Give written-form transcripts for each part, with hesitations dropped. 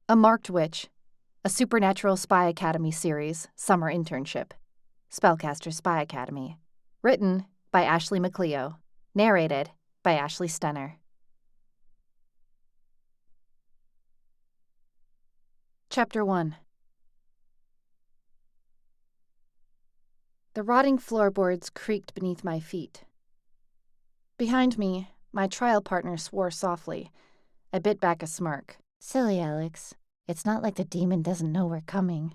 A Marked Witch, a Supernatural Spy Academy series, summer internship. Spellcaster Spy Academy. Written by Ashley McLeod. Narrated by Ashley Stenner. Chapter 1. The rotting floorboards creaked beneath my feet. Behind me, my trial partner swore softly. I bit back a smirk. Silly Alex. It's not like the demon doesn't know we're coming.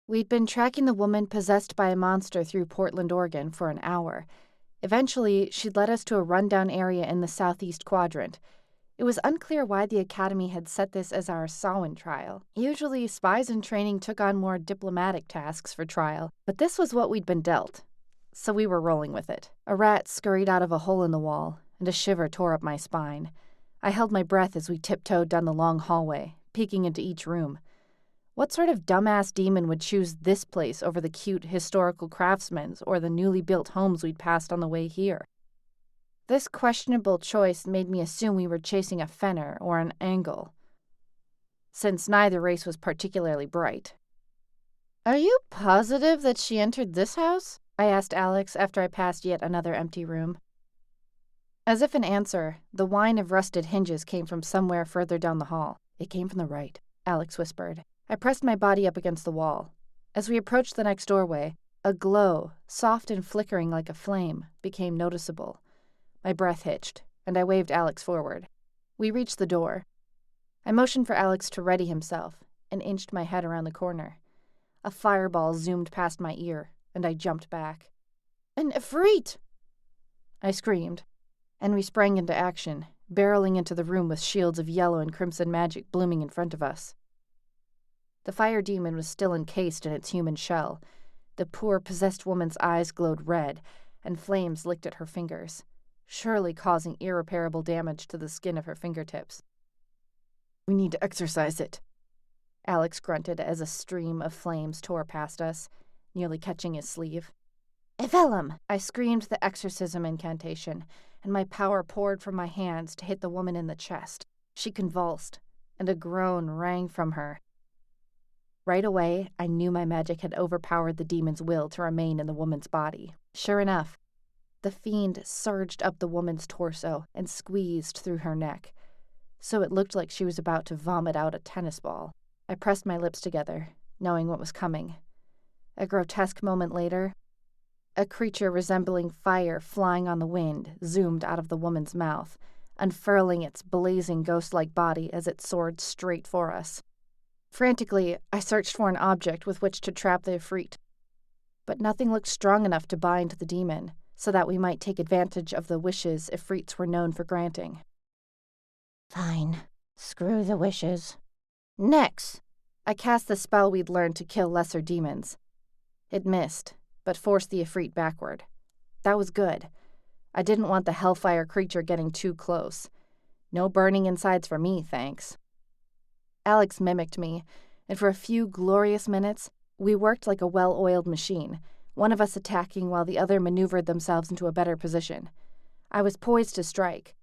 We'd been tracking the woman possessed by a monster through Portland, Oregon for an hour. Eventually, she'd led us to a rundown area in the southeast quadrant. It was unclear why the Academy had set this as our Samhain trial. Usually, spies in training took on more diplomatic tasks for trial, but this was what we'd been dealt. So we were rolling with it. A rat scurried out of a hole in the wall, and a shiver tore up my spine. I held my breath as we tiptoed down the long hallway, peeking into each room. What sort of dumbass demon would choose this place over the cute historical craftsmen's or the newly built homes we'd passed on the way here? This questionable choice made me assume we were chasing a Fenner or an Angle, since neither race was particularly bright. "Are you positive that she entered this house?" I asked Alex after I passed yet another empty room. As if in answer, the whine of rusted hinges came from somewhere further down the hall. "It came from the right," Alex whispered. I pressed my body up against the wall. As we approached the next doorway, a glow, soft and flickering like a flame, became noticeable. My breath hitched, and I waved Alex forward. We reached the door. I motioned for Alex to ready himself, and inched my head around the corner. A fireball zoomed past my ear, and I jumped back. "An Ifrit!" I screamed, and we sprang into action, barreling into the room with shields of yellow and crimson magic blooming in front of us. The fire demon was still encased in its human shell. The poor possessed woman's eyes glowed red, and flames licked at her fingers, surely causing irreparable damage to the skin of her fingertips. "We need to exorcise it," Alex grunted as a stream of flames tore past us, nearly catching his sleeve. "Evelum!" I screamed the exorcism incantation, and my power poured from my hands to hit the woman in the chest. She convulsed, and a groan rang from her. Right away, I knew my magic had overpowered the demon's will to remain in the woman's body. Sure enough, the fiend surged up the woman's torso and squeezed through her neck, so it looked like she was about to vomit out a tennis ball. I pressed my lips together, knowing what was coming. A grotesque moment later, a creature resembling fire flying on the wind zoomed out of the woman's mouth, unfurling its blazing ghost-like body as it soared straight for us. Frantically, I searched for an object with which to trap the Ifrit, but nothing looked strong enough to bind the demon, so that we might take advantage of the wishes Ifrits were known for granting. Fine. Screw the wishes. Next! I cast the spell we'd learned to kill lesser demons. It missed, but forced the Ifrit backward. That was good. I didn't want the hellfire creature getting too close. No burning insides for me, thanks. Alex mimicked me, and for a few glorious minutes, we worked like a well-oiled machine, one of us attacking while the other maneuvered themselves into a better position. I was poised to strike,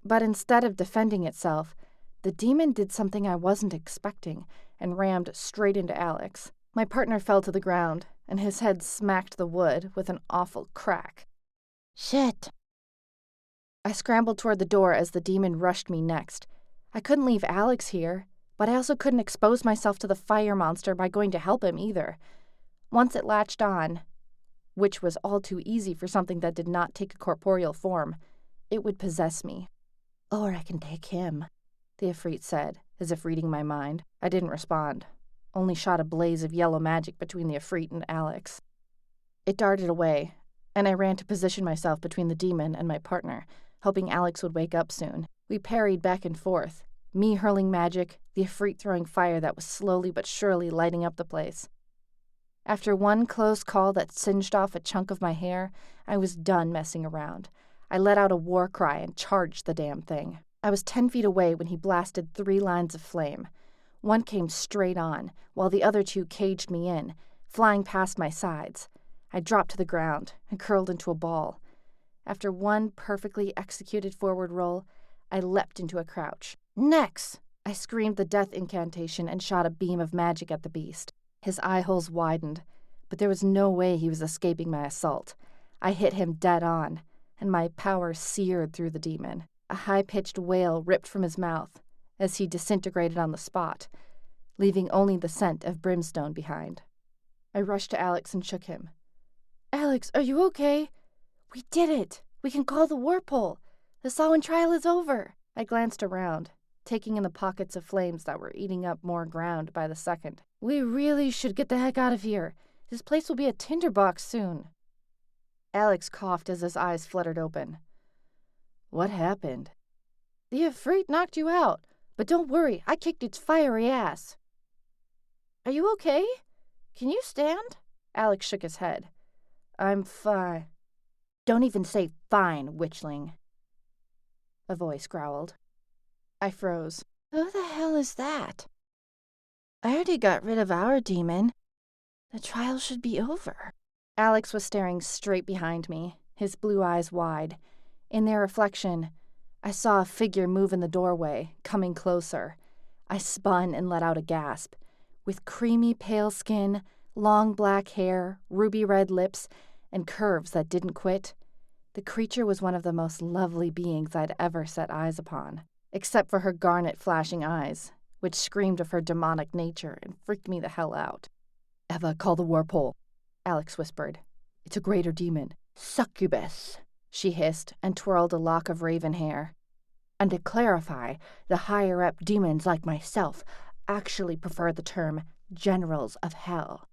but instead of defending itself, the demon did something I wasn't expecting and rammed straight into Alex. My partner fell to the ground, and his head smacked the wood with an awful crack. Shit. I scrambled toward the door as the demon rushed me next. I couldn't leave Alex here, but I also couldn't expose myself to the fire monster by going to help him either. Once it latched on, which was all too easy for something that did not take a corporeal form, it would possess me. Or I can take him, the Ifrit said, as if reading my mind. I didn't respond, only shot a blaze of yellow magic between the Ifrit and Alex. It darted away, and I ran to position myself between the demon and my partner, hoping Alex would wake up soon. We parried back and forth, me hurling magic, the Ifrit throwing fire that was slowly but surely lighting up the place. After one close call that singed off a chunk of my hair, I was done messing around. I let out a war cry and charged the damn thing. I was 10 feet away when he blasted 3 lines of flame. One came straight on, while the other 2 caged me in, flying past my sides. I dropped to the ground and curled into a ball. After one perfectly executed forward roll, I leapt into a crouch. "Next!" I screamed the death incantation and shot a beam of magic at the beast. His eye holes widened, but there was no way he was escaping my assault. I hit him dead on, and my power seared through the demon. A high-pitched wail ripped from his mouth as he disintegrated on the spot, leaving only the scent of brimstone behind. I rushed to Alex and shook him. "Alex, are you okay? We did it! We can call the Warpole! The Samhain trial is over!" I glanced around, taking in the pockets of flames that were eating up more ground by the second. "We really should get the heck out of here. This place will be a tinderbox soon." Alex coughed as his eyes fluttered open. "What happened?" "The Efreet knocked you out, but don't worry, I kicked its fiery ass." "Are you okay? Can you stand?" Alex shook his head. "I'm fine." "Don't even say fine, witchling," a voice growled. I froze. "Who the hell is that?" "I already got rid of our demon. The trial should be over." Alex was staring straight behind me, his blue eyes wide. In their reflection, I saw a figure move in the doorway, coming closer. I spun and let out a gasp. With creamy pale skin, long black hair, ruby red lips, and curves that didn't quit, the creature was one of the most lovely beings I'd ever set eyes upon, except for her garnet flashing eyes, which screamed of her demonic nature and freaked me the hell out. "Eva, call the Warpole," Alex whispered. "It's a greater demon." "Succubus," she hissed and twirled a lock of raven hair. "And to clarify, the higher-up demons like myself actually prefer the term generals of hell."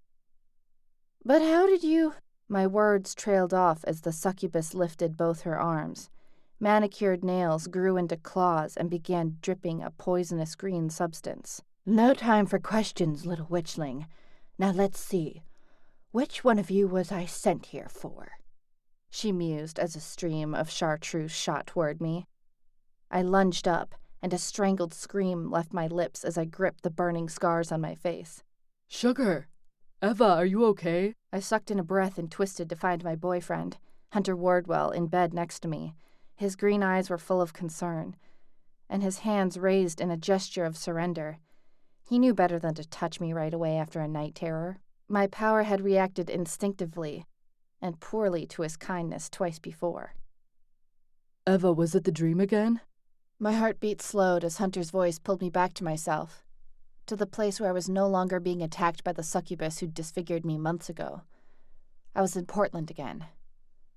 "But how did you—" My words trailed off as the succubus lifted both her arms. Manicured nails grew into claws and began dripping a poisonous green substance. "No time for questions, little witchling. Now let's see. Which one of you was I sent here for?" She mused as a stream of chartreuse shot toward me. I lunged up, and a strangled scream left my lips as I gripped the burning scars on my face. "Sugar! Eva, are you okay?" I sucked in a breath and twisted to find my boyfriend, Hunter Wardwell, in bed next to me. His green eyes were full of concern, and his hands raised in a gesture of surrender. He knew better than to touch me right away after a night terror. My power had reacted instinctively and poorly to his kindness twice before. "Eva, was it the dream again?" My heartbeat slowed as Hunter's voice pulled me back to myself, to the place where I was no longer being attacked by the succubus who'd disfigured me months ago. I was in Portland again,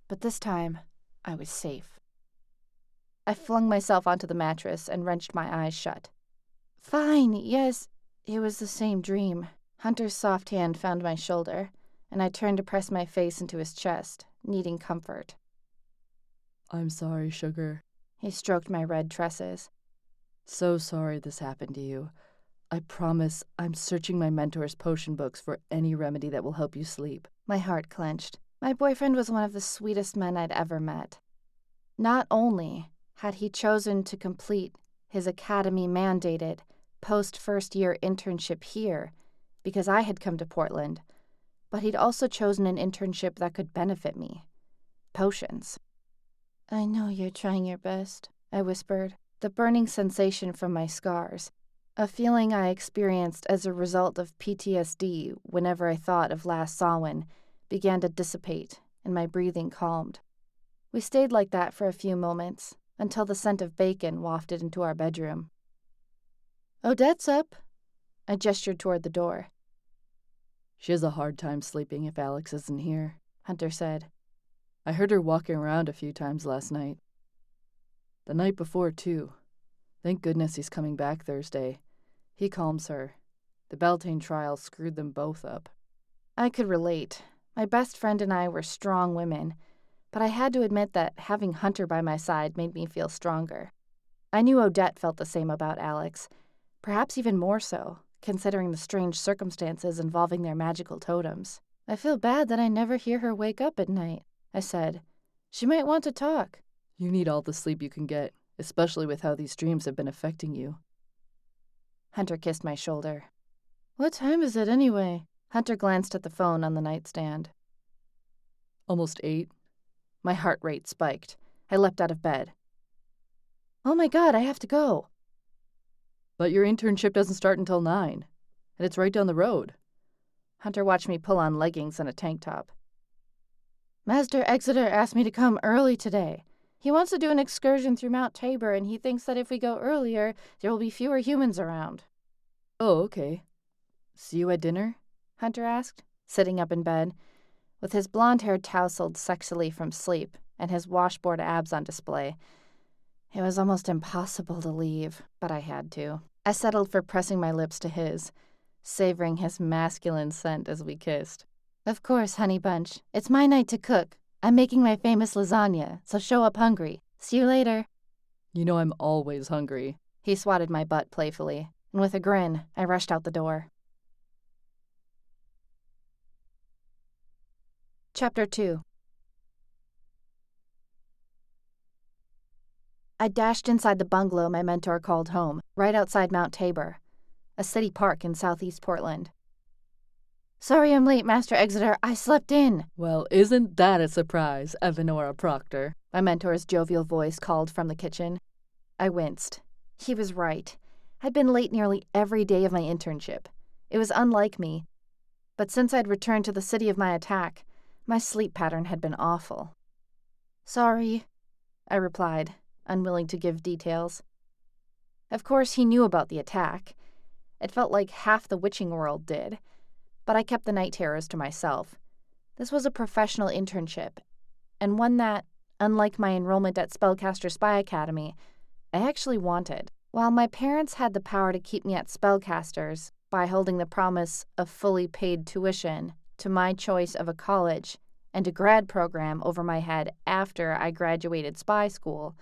but this time I was safe. I flung myself onto the mattress and wrenched my eyes shut. "Fine, yes, it was the same dream." Hunter's soft hand found my shoulder, and I turned to press my face into his chest, needing comfort. "I'm sorry, Sugar." He stroked my red tresses. "So sorry this happened to you. I promise I'm searching my mentor's potion books for any remedy that will help you sleep." My heart clenched. My boyfriend was one of the sweetest men I'd ever met. Not only had he chosen to complete his academy-mandated post-first-year internship here because I had come to Portland, but he'd also chosen an internship that could benefit me. Potions. "I know you're trying your best," I whispered, the burning sensation from my scars, a feeling I experienced as a result of PTSD whenever I thought of last Samhain, began to dissipate and my breathing calmed. We stayed like that for a few moments, until the scent of bacon wafted into our bedroom. "Odette's up." I gestured toward the door. "She has a hard time sleeping if Alex isn't here," Hunter said. "I heard her walking around a few times last night. The night before, too. Thank goodness he's coming back Thursday. He calms her. The Beltane trial screwed them both up." I could relate. My best friend and I were strong women, but I had to admit that having Hunter by my side made me feel stronger. I knew Odette felt the same about Alex, perhaps even more so, considering the strange circumstances involving their magical totems. "I feel bad that I never hear her wake up at night," I said. "She might want to talk." "You need all the sleep you can get, especially with how these dreams have been affecting you." Hunter kissed my shoulder. "What time is it anyway?" Hunter glanced at the phone on the nightstand. "Almost 8. My heart rate spiked. I leapt out of bed. "Oh my God, I have to go." But your internship doesn't start until 9, and it's right down the road. Hunter watched me pull on leggings and a tank top. Master Exeter asked me to come early today. He wants to do an excursion through Mount Tabor, and he thinks that if we go earlier, there will be fewer humans around. Oh, okay. See you at dinner? Hunter asked, sitting up in bed, with his blonde hair tousled sexily from sleep and his washboard abs on display. It was almost impossible to leave, but I had to. I settled for pressing my lips to his, savoring his masculine scent as we kissed. Of course, honey bunch. It's my night to cook. I'm making my famous lasagna, so show up hungry. See you later. You know I'm always hungry. He swatted my butt playfully, and with a grin, I rushed out the door. Chapter 2. I dashed inside the bungalow my mentor called home, right outside Mount Tabor, a city park in southeast Portland. Sorry I'm late, Master Exeter. I slept in. Well, isn't that a surprise, Evanora Proctor? My mentor's jovial voice called from the kitchen. I winced. He was right. I'd been late nearly every day of my internship. It was unlike me. But since I'd returned to the city of my attack, my sleep pattern had been awful. Sorry, I replied, unwilling to give details. Of course, he knew about the attack. It felt like half the witching world did. But I kept the night terrors to myself. This was a professional internship, and one that, unlike my enrollment at Spellcaster Spy Academy, I actually wanted. While my parents had the power to keep me at Spellcasters by holding the promise of fully paid tuition to my choice of a college and a grad program over my head after I graduated spy school,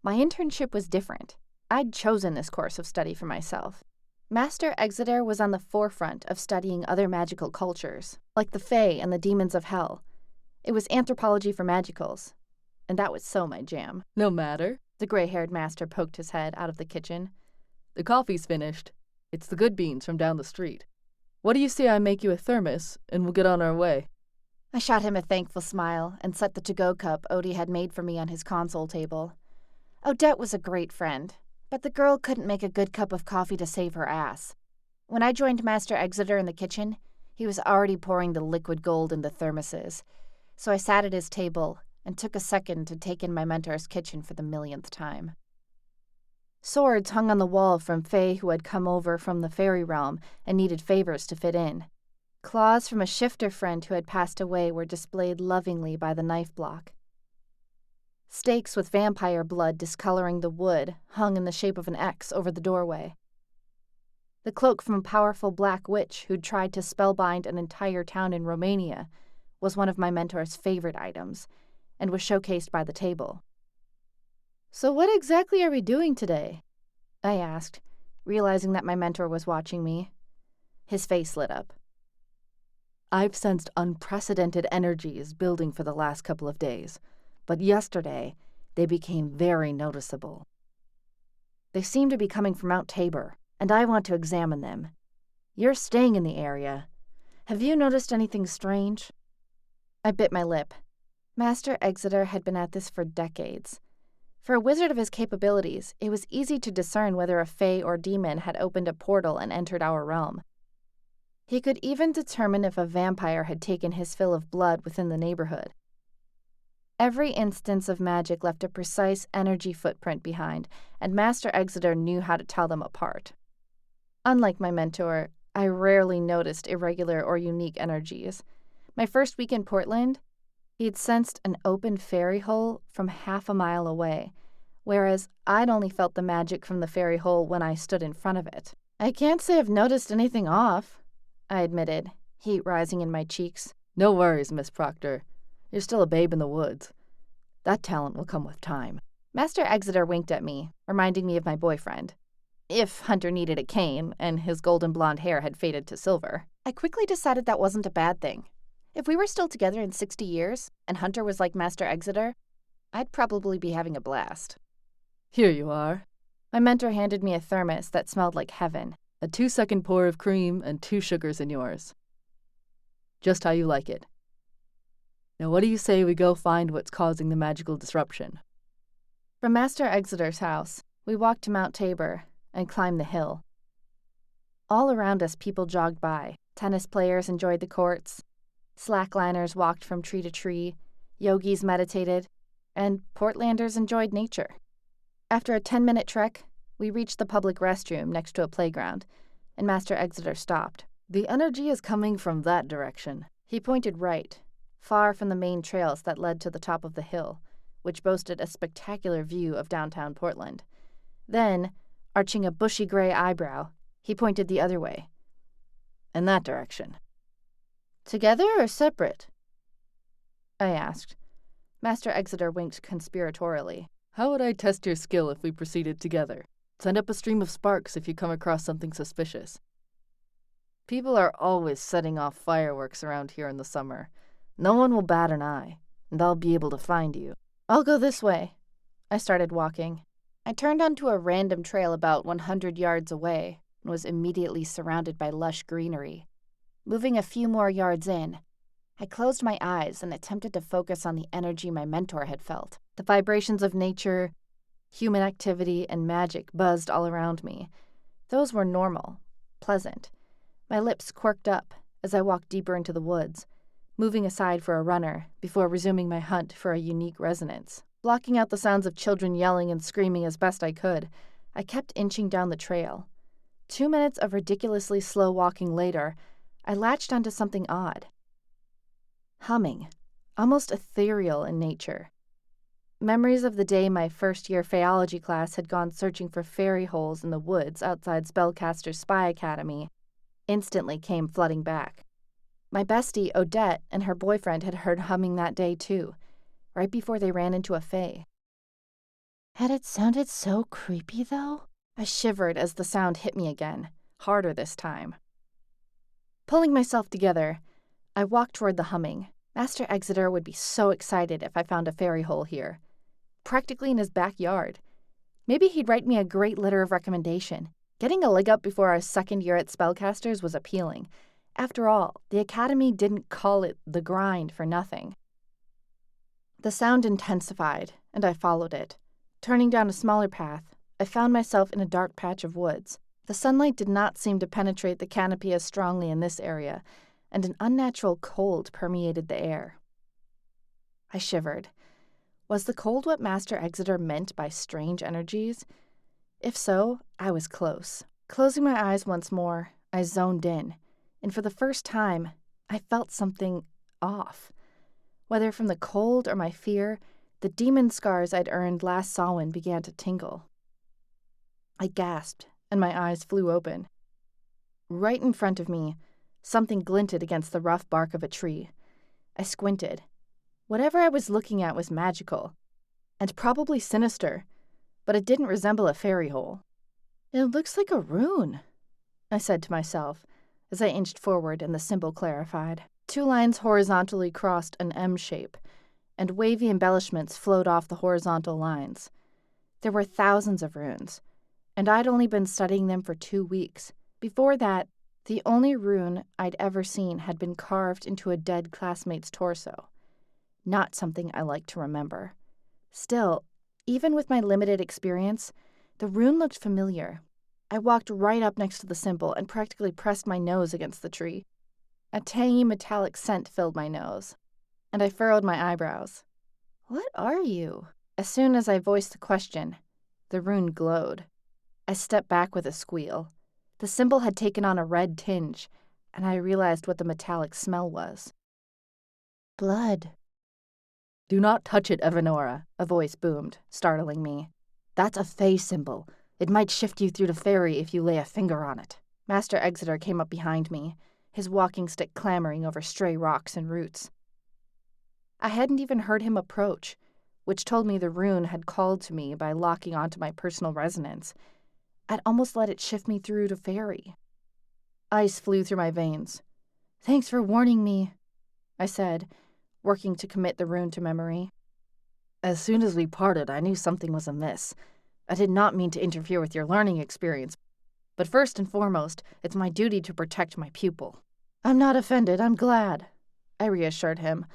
my internship was different. I'd chosen this course of study for myself. Master Exeter was on the forefront of studying other magical cultures, like the Fae and the demons of hell. It was anthropology for magicals, and that was so my jam. No matter. The gray-haired master poked his head out of the kitchen. The coffee's finished. It's the good beans from down the street. What do you say I make you a thermos, and we'll get on our way? I shot him a thankful smile and set the to-go cup Odie had made for me on his console table. Odette was a great friend, but the girl couldn't make a good cup of coffee to save her ass. When I joined Master Exeter in the kitchen, he was already pouring the liquid gold into thermoses, so I sat at his table and took a second to take in my mentor's kitchen for the millionth time. Swords hung on the wall from Fae who had come over from the fairy realm and needed favors to fit in. Claws from a shifter friend who had passed away were displayed lovingly by the knife block. Stakes with vampire blood discoloring the wood hung in the shape of an X over the doorway. The cloak from a powerful black witch who'd tried to spellbind an entire town in Romania was one of my mentor's favorite items, and was showcased by the table. So what exactly are we doing today? I asked, realizing that my mentor was watching me. His face lit up. I've sensed unprecedented energies building for the last couple of days, but yesterday they became very noticeable. They seem to be coming from Mount Tabor, and I want to examine them. You're staying in the area. Have you noticed anything strange? I bit my lip. Master Exeter had been at this for decades. For a wizard of his capabilities, it was easy to discern whether a fae or demon had opened a portal and entered our realm. He could even determine if a vampire had taken his fill of blood within the neighborhood. Every instance of magic left a precise energy footprint behind, and Master Exeter knew how to tell them apart. Unlike my mentor, I rarely noticed irregular or unique energies. My first week in Portland, he'd sensed an open fairy hole from half a mile away, whereas I'd only felt the magic from the fairy hole when I stood in front of it. I can't say I've noticed anything off, I admitted, heat rising in my cheeks. No worries, Miss Proctor. You're still a babe in the woods. That talent will come with time. Master Exeter winked at me, reminding me of my boyfriend. If Hunter needed a cane and his golden blonde hair had faded to silver. I quickly decided that wasn't a bad thing. If we were still together in 60 years, and Hunter was like Master Exeter, I'd probably be having a blast. Here you are. My mentor handed me a thermos that smelled like heaven. A 2-second pour of cream and 2 sugars in yours. Just how you like it. Now what do you say we go find what's causing the magical disruption? From Master Exeter's house, we walked to Mount Tabor and climbed the hill. All around us, people jogged by. Tennis players enjoyed the courts. Slackliners walked from tree to tree. Yogis meditated. And Portlanders enjoyed nature. After a 10-minute trek, we reached the public restroom next to a playground, and Master Exeter stopped. The energy is coming from that direction. He pointed right, far from the main trails that led to the top of the hill, which boasted a spectacular view of downtown Portland. Then, arching a bushy gray eyebrow, he pointed the other way. In that direction. Together or separate? I asked. Master Exeter winked conspiratorially. How would I test your skill if we proceeded together? Send up a stream of sparks if you come across something suspicious. People are always setting off fireworks around here in the summer. No one will bat an eye, and I'll be able to find you. I'll go this way. I started walking. I turned onto a random trail about 100 yards away and was immediately surrounded by lush greenery. Moving a few more yards in, I closed my eyes and attempted to focus on the energy my mentor had felt. The vibrations of nature, human activity, and magic buzzed all around me. Those were normal, pleasant. My lips quirked up as I walked deeper into the woods, moving aside for a runner before resuming my hunt for a unique resonance. Blocking out the sounds of children yelling and screaming as best I could, I kept inching down the trail. 2 minutes of ridiculously slow walking later, I latched onto something odd. Humming, almost ethereal in nature. Memories of the day my first-year phaeology class had gone searching for fairy holes in the woods outside Spellcaster's Spy Academy instantly came flooding back. My bestie, Odette, and her boyfriend had heard humming that day, too, right before they ran into a fae. Had it sounded so creepy, though? I shivered as the sound hit me again, harder this time. Pulling myself together, I walked toward the humming. Master Exeter would be so excited if I found a fairy hole here, practically in his backyard. Maybe he'd write me a great letter of recommendation. Getting a leg up before our second year at Spellcasters was appealing. After all, the Academy didn't call it the grind for nothing. The sound intensified, and I followed it. Turning down a smaller path, I found myself in a dark patch of woods. The sunlight did not seem to penetrate the canopy as strongly in this area, and an unnatural cold permeated the air. I shivered. Was the cold what Master Exeter meant by strange energies? If so, I was close. Closing my eyes once more, I zoned in, and for the first time, I felt something off. Whether from the cold or my fear, the demon scars I'd earned last Samhain began to tingle. I gasped, and my eyes flew open. Right in front of me, something glinted against the rough bark of a tree. I squinted. Whatever I was looking at was magical, and probably sinister, but it didn't resemble a fairy hole. It looks like a rune, I said to myself, as I inched forward and the symbol clarified. 2 lines horizontally crossed an M shape, and wavy embellishments flowed off the horizontal lines. There were thousands of runes, and I'd only been studying them for 2 weeks. Before that, the only rune I'd ever seen had been carved into a dead classmate's torso. Not something I liked to remember. Still, even with my limited experience, the rune looked familiar. I walked right up next to the symbol and practically pressed my nose against the tree. A tangy metallic scent filled my nose, and I furrowed my eyebrows. What are you? As soon as I voiced the question, the rune glowed. I stepped back with a squeal. The symbol had taken on a red tinge, and I realized what the metallic smell was. Blood. Do not touch it, Evanora, a voice boomed, startling me. That's a fae symbol. It might shift you through to fairy if you lay a finger on it. Master Exeter came up behind me, his walking stick clambering over stray rocks and roots. I hadn't even heard him approach, which told me the rune had called to me by locking onto my personal resonance. I'd almost let it shift me through to fairy. Ice flew through my veins. Thanks for warning me, I said, working to commit the rune to memory. As soon as we parted, I knew something was amiss. I did not mean to interfere with your learning experience, but first and foremost, it's my duty to protect my pupil. I'm not offended, I'm glad, I reassured him,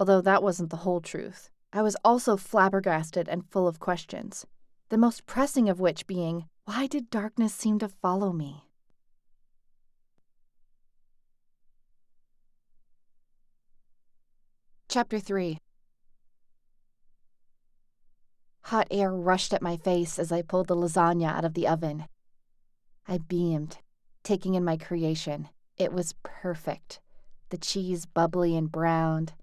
although that wasn't the whole truth. I was also flabbergasted and full of questions, the most pressing of which being, Why did darkness seem to follow me? Chapter 3. Hot air rushed at my face as I pulled the lasagna out of the oven. I beamed, taking in my creation. It was perfect. The cheese bubbly and browned,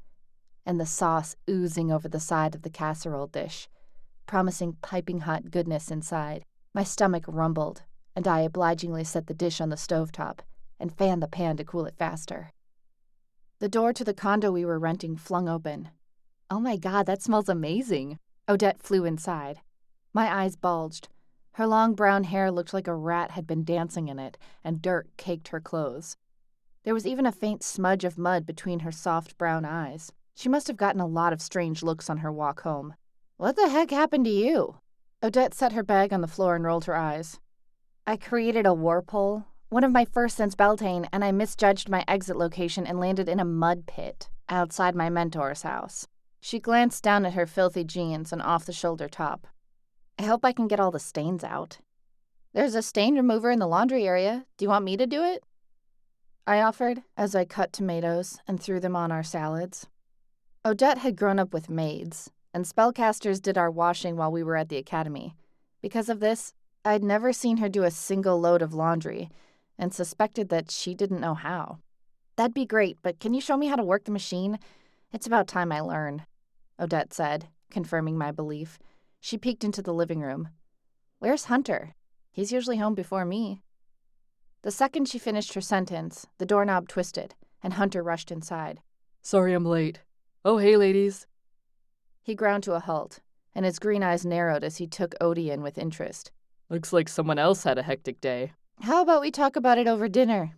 and the sauce oozing over the side of the casserole dish, promising piping hot goodness inside. My stomach rumbled, and I obligingly set the dish on the stovetop and fanned the pan to cool it faster. The door to the condo we were renting flung open. "Oh my God, that smells amazing." Odette flew inside. My eyes bulged. Her long brown hair looked like a rat had been dancing in it, and dirt caked her clothes. There was even a faint smudge of mud between her soft brown eyes. She must have gotten a lot of strange looks on her walk home. "What the heck happened to you?" Odette set her bag on the floor and rolled her eyes. "I created a warpole, one of my first since Beltane, and I misjudged my exit location and landed in a mud pit outside my mentor's house." She glanced down at her filthy jeans and off-the-shoulder top. "I hope I can get all the stains out." "There's a stain remover in the laundry area. Do you want me to do it?" I offered as I cut tomatoes and threw them on our salads. Odette had grown up with maids, and spellcasters did our washing while we were at the academy. Because of this, I'd never seen her do a single load of laundry and suspected that she didn't know how. "That'd be great, but can you show me how to work the machine? It's about time I learn," Odette said, confirming my belief. She peeked into the living room. "Where's Hunter? He's usually home before me." The second she finished her sentence, the doorknob twisted, and Hunter rushed inside. "Sorry I'm late. Oh, hey, ladies." He ground to a halt, and his green eyes narrowed as he took Odie in with interest. "Looks like someone else had a hectic day." "How about we talk about it over dinner?"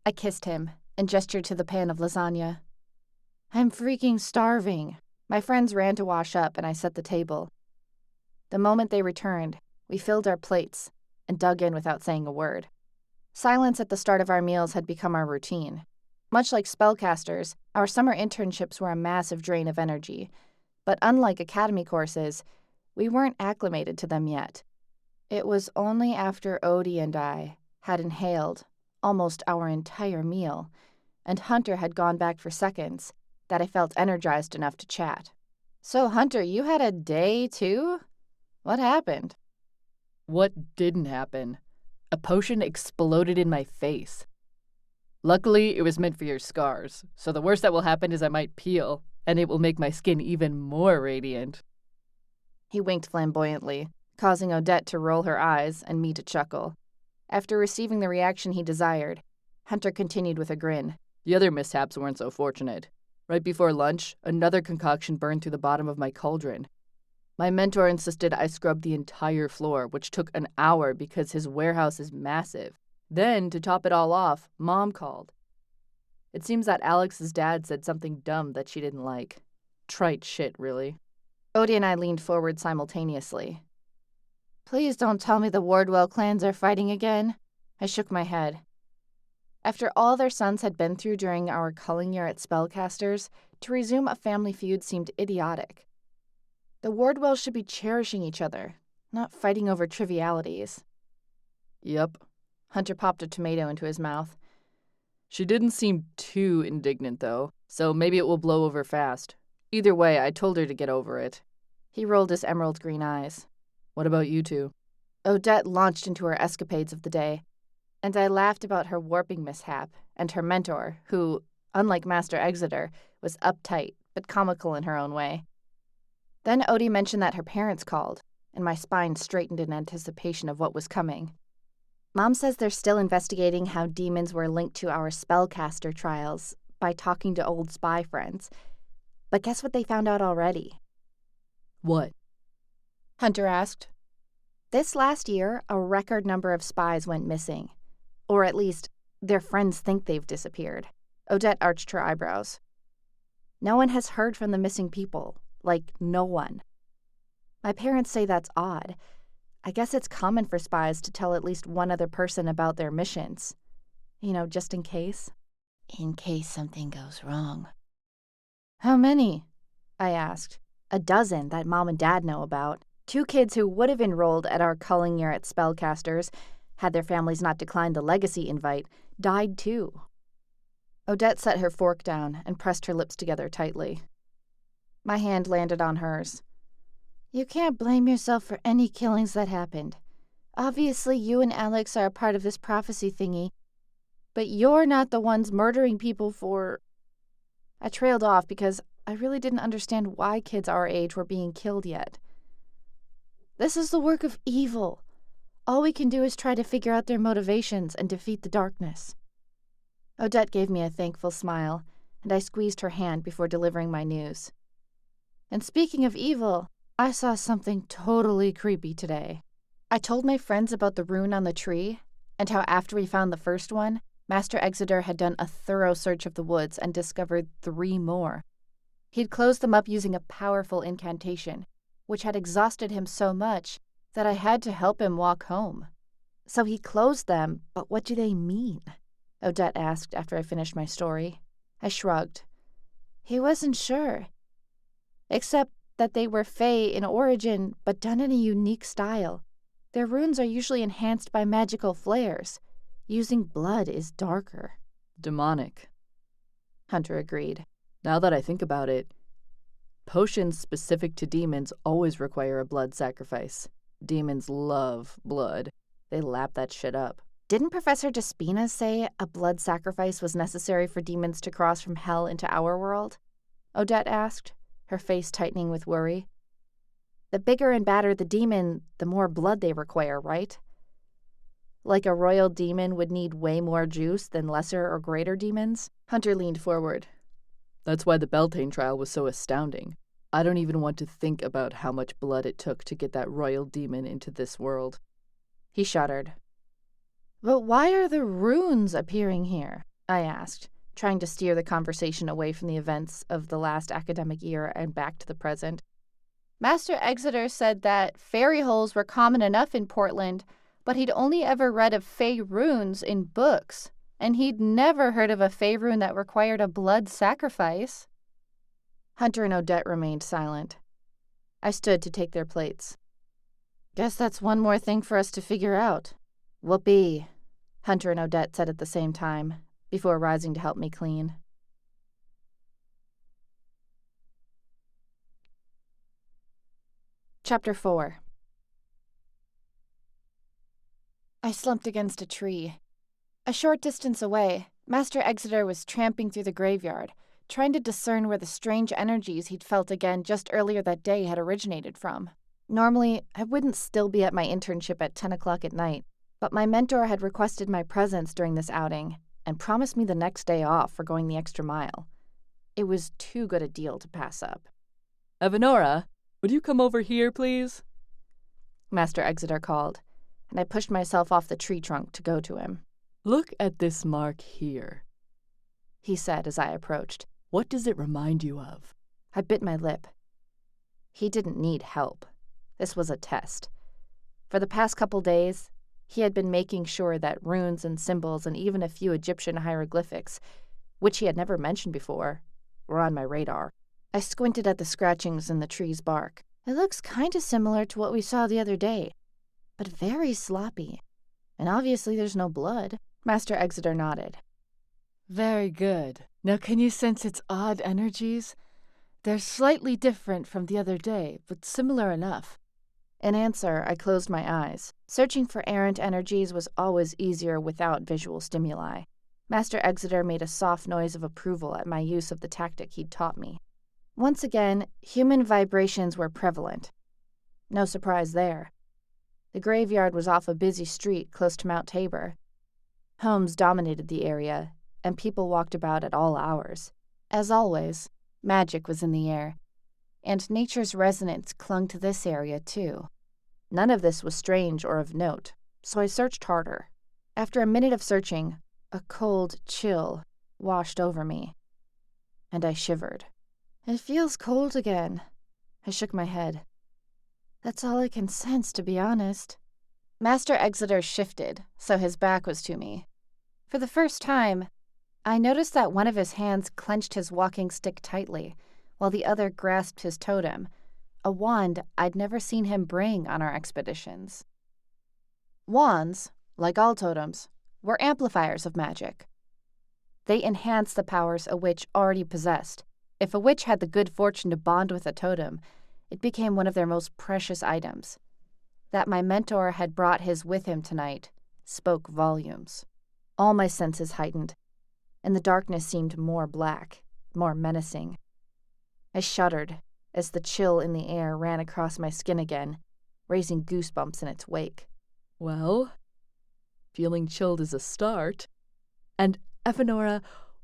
I kissed him and gestured to the pan of lasagna. "I'm freaking starving." My friends ran to wash up, and I set the table. The moment they returned, we filled our plates and dug in without saying a word. Silence at the start of our meals had become our routine. Much like spellcasters, our summer internships were a massive drain of energy, but unlike academy courses, we weren't acclimated to them yet. It was only after Odie and I had inhaled almost our entire meal, and Hunter had gone back for seconds, that I felt energized enough to chat. "So, Hunter, you had a day, too? What happened?" What didn't happen? A potion exploded in my face. Luckily, it was meant for your scars, so the worst that will happen is I might peel, and it will make my skin even more radiant. He winked flamboyantly, causing Odette to roll her eyes and me to chuckle. After receiving the reaction he desired, Hunter continued with a grin. The other mishaps weren't so fortunate. Right before lunch, another concoction burned through the bottom of my cauldron. My mentor insisted I scrub the entire floor, which took an hour because his warehouse is massive. Then, to top it all off, Mom called. It seems that Alex's dad said something dumb that she didn't like. Trite shit, really. Odie and I leaned forward simultaneously. "Please don't tell me the Wardwell clans are fighting again." I shook my head. After all their sons had been through during our culling year at Spellcasters, to resume a family feud seemed idiotic. The Wardwells should be cherishing each other, not fighting over trivialities. Yep. Hunter popped a tomato into his mouth. She didn't seem too indignant, though, so maybe it will blow over fast. Either way, I told her to get over it. He rolled his emerald green eyes. What about you two? Odette launched into her escapades of the day, and I laughed about her warping mishap and her mentor, who, unlike Master Exeter, was uptight but comical in her own way. Then Odie mentioned that her parents called, and my spine straightened in anticipation of what was coming. "Mom says they're still investigating how demons were linked to our spellcaster trials by talking to old spy friends. But guess what they found out already?" What? Hunter asked. "This last year, a record number of spies went missing. Or at least, their friends think they've disappeared." Odette arched her eyebrows. "No one has heard from the missing people. Like, no one. My parents say that's odd. I guess it's common for spies to tell at least one other person about their missions. You know, just in case." In case something goes wrong. "How many?" I asked. "A dozen that Mom and Dad know about." 2 kids who would have enrolled at our culling year at Spellcasters, had their families not declined the legacy invite, died too. Odette set her fork down and pressed her lips together tightly. My hand landed on hers. You can't blame yourself for any killings that happened. Obviously, you and Alex are a part of this prophecy thingy, but you're not the ones murdering people for... I trailed off because I really didn't understand why kids our age were being killed yet. This is the work of evil. All we can do is try to figure out their motivations and defeat the darkness. Odette gave me a thankful smile, and I squeezed her hand before delivering my news. And speaking of evil, I saw something totally creepy today. I told my friends about the rune on the tree, and how after we found the first one, Master Exeter had done a thorough search of the woods and discovered 3 more. He'd closed them up using a powerful incantation, which had exhausted him so much that I had to help him walk home. So he closed them, but what do they mean? Odette asked after I finished my story. I shrugged. He wasn't sure. Except that they were Fae in origin, but done in a unique style. Their runes are usually enhanced by magical flares. Using blood is darker. Demonic. Hunter agreed. Now that I think about it, potions specific to demons always require a blood sacrifice. Demons love blood. They lap that shit up. Didn't Professor Despina say a blood sacrifice was necessary for demons to cross from hell into our world? Odette asked, her face tightening with worry. The bigger and badder the demon, the more blood they require, right? Like a royal demon would need way more juice than lesser or greater demons? Hunter leaned forward. That's why the Beltane trial was so astounding. I don't even want to think about how much blood it took to get that royal demon into this world. He shuddered. But why are the runes appearing here? I asked, trying to steer the conversation away from the events of the last academic year and back to the present. Master Exeter said that fairy holes were common enough in Portland, but he'd only ever read of Fae runes in books, and he'd never heard of a Fae rune that required a blood sacrifice. Hunter and Odette remained silent. I stood to take their plates. Guess that's one more thing for us to figure out. Whoopee, Hunter and Odette said at the same time, before rising to help me clean. Chapter 4. I slumped against a tree. A short distance away, Master Exeter was tramping through the graveyard, trying to discern where the strange energies he'd felt again just earlier that day had originated from. Normally, I wouldn't still be at my internship at 10 o'clock at night, but my mentor had requested my presence during this outing and promised me the next day off for going the extra mile. It was too good a deal to pass up. Evanora, would you come over here, please? Master Exeter called, and I pushed myself off the tree trunk to go to him. Look at this mark here, he said as I approached. What does it remind you of? I bit my lip. He didn't need help. This was a test. For the past couple days, he had been making sure that runes and symbols and even a few Egyptian hieroglyphics, which he had never mentioned before, were on my radar. I squinted at the scratchings in the tree's bark. It looks kind of similar to what we saw the other day, but very sloppy. And obviously there's no blood. Master Exeter nodded. Very good. Now can you sense its odd energies? They're slightly different from the other day, but similar enough. In answer, I closed my eyes. Searching for errant energies was always easier without visual stimuli. Master Exeter made a soft noise of approval at my use of the tactic he'd taught me. Once again, human vibrations were prevalent. No surprise there. The graveyard was off a busy street close to Mount Tabor. Homes dominated the area, and people walked about at all hours. As always, magic was in the air, and nature's resonance clung to this area too. None of this was strange or of note, so I searched harder. After a minute of searching, a cold chill washed over me, and I shivered. It feels cold again. I shook my head. That's all I can sense, to be honest. Master Exeter shifted, so his back was to me. For the first time, I noticed that one of his hands clenched his walking stick tightly, while the other grasped his totem, a wand I'd never seen him bring on our expeditions. Wands, like all totems, were amplifiers of magic. They enhanced the powers a witch already possessed. If a witch had the good fortune to bond with a totem, it became one of their most precious items. That my mentor had brought his with him tonight spoke volumes. All my senses heightened, and the darkness seemed more black, more menacing. I shuddered as the chill in the air ran across my skin again, raising goosebumps in its wake. Well, feeling chilled is a start. And, Evanora,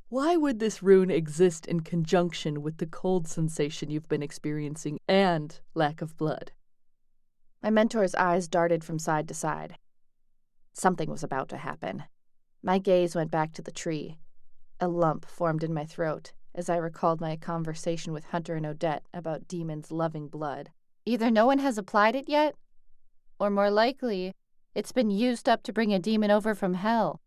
why would this rune exist in conjunction with the cold sensation you've been experiencing and lack of blood? My mentor's eyes darted from side to side. Something was about to happen. My gaze went back to the tree. A lump formed in my throat as I recalled my conversation with Hunter and Odette about demons loving blood. Either no one has applied it yet, or more likely, it's been used up to bring a demon over from hell.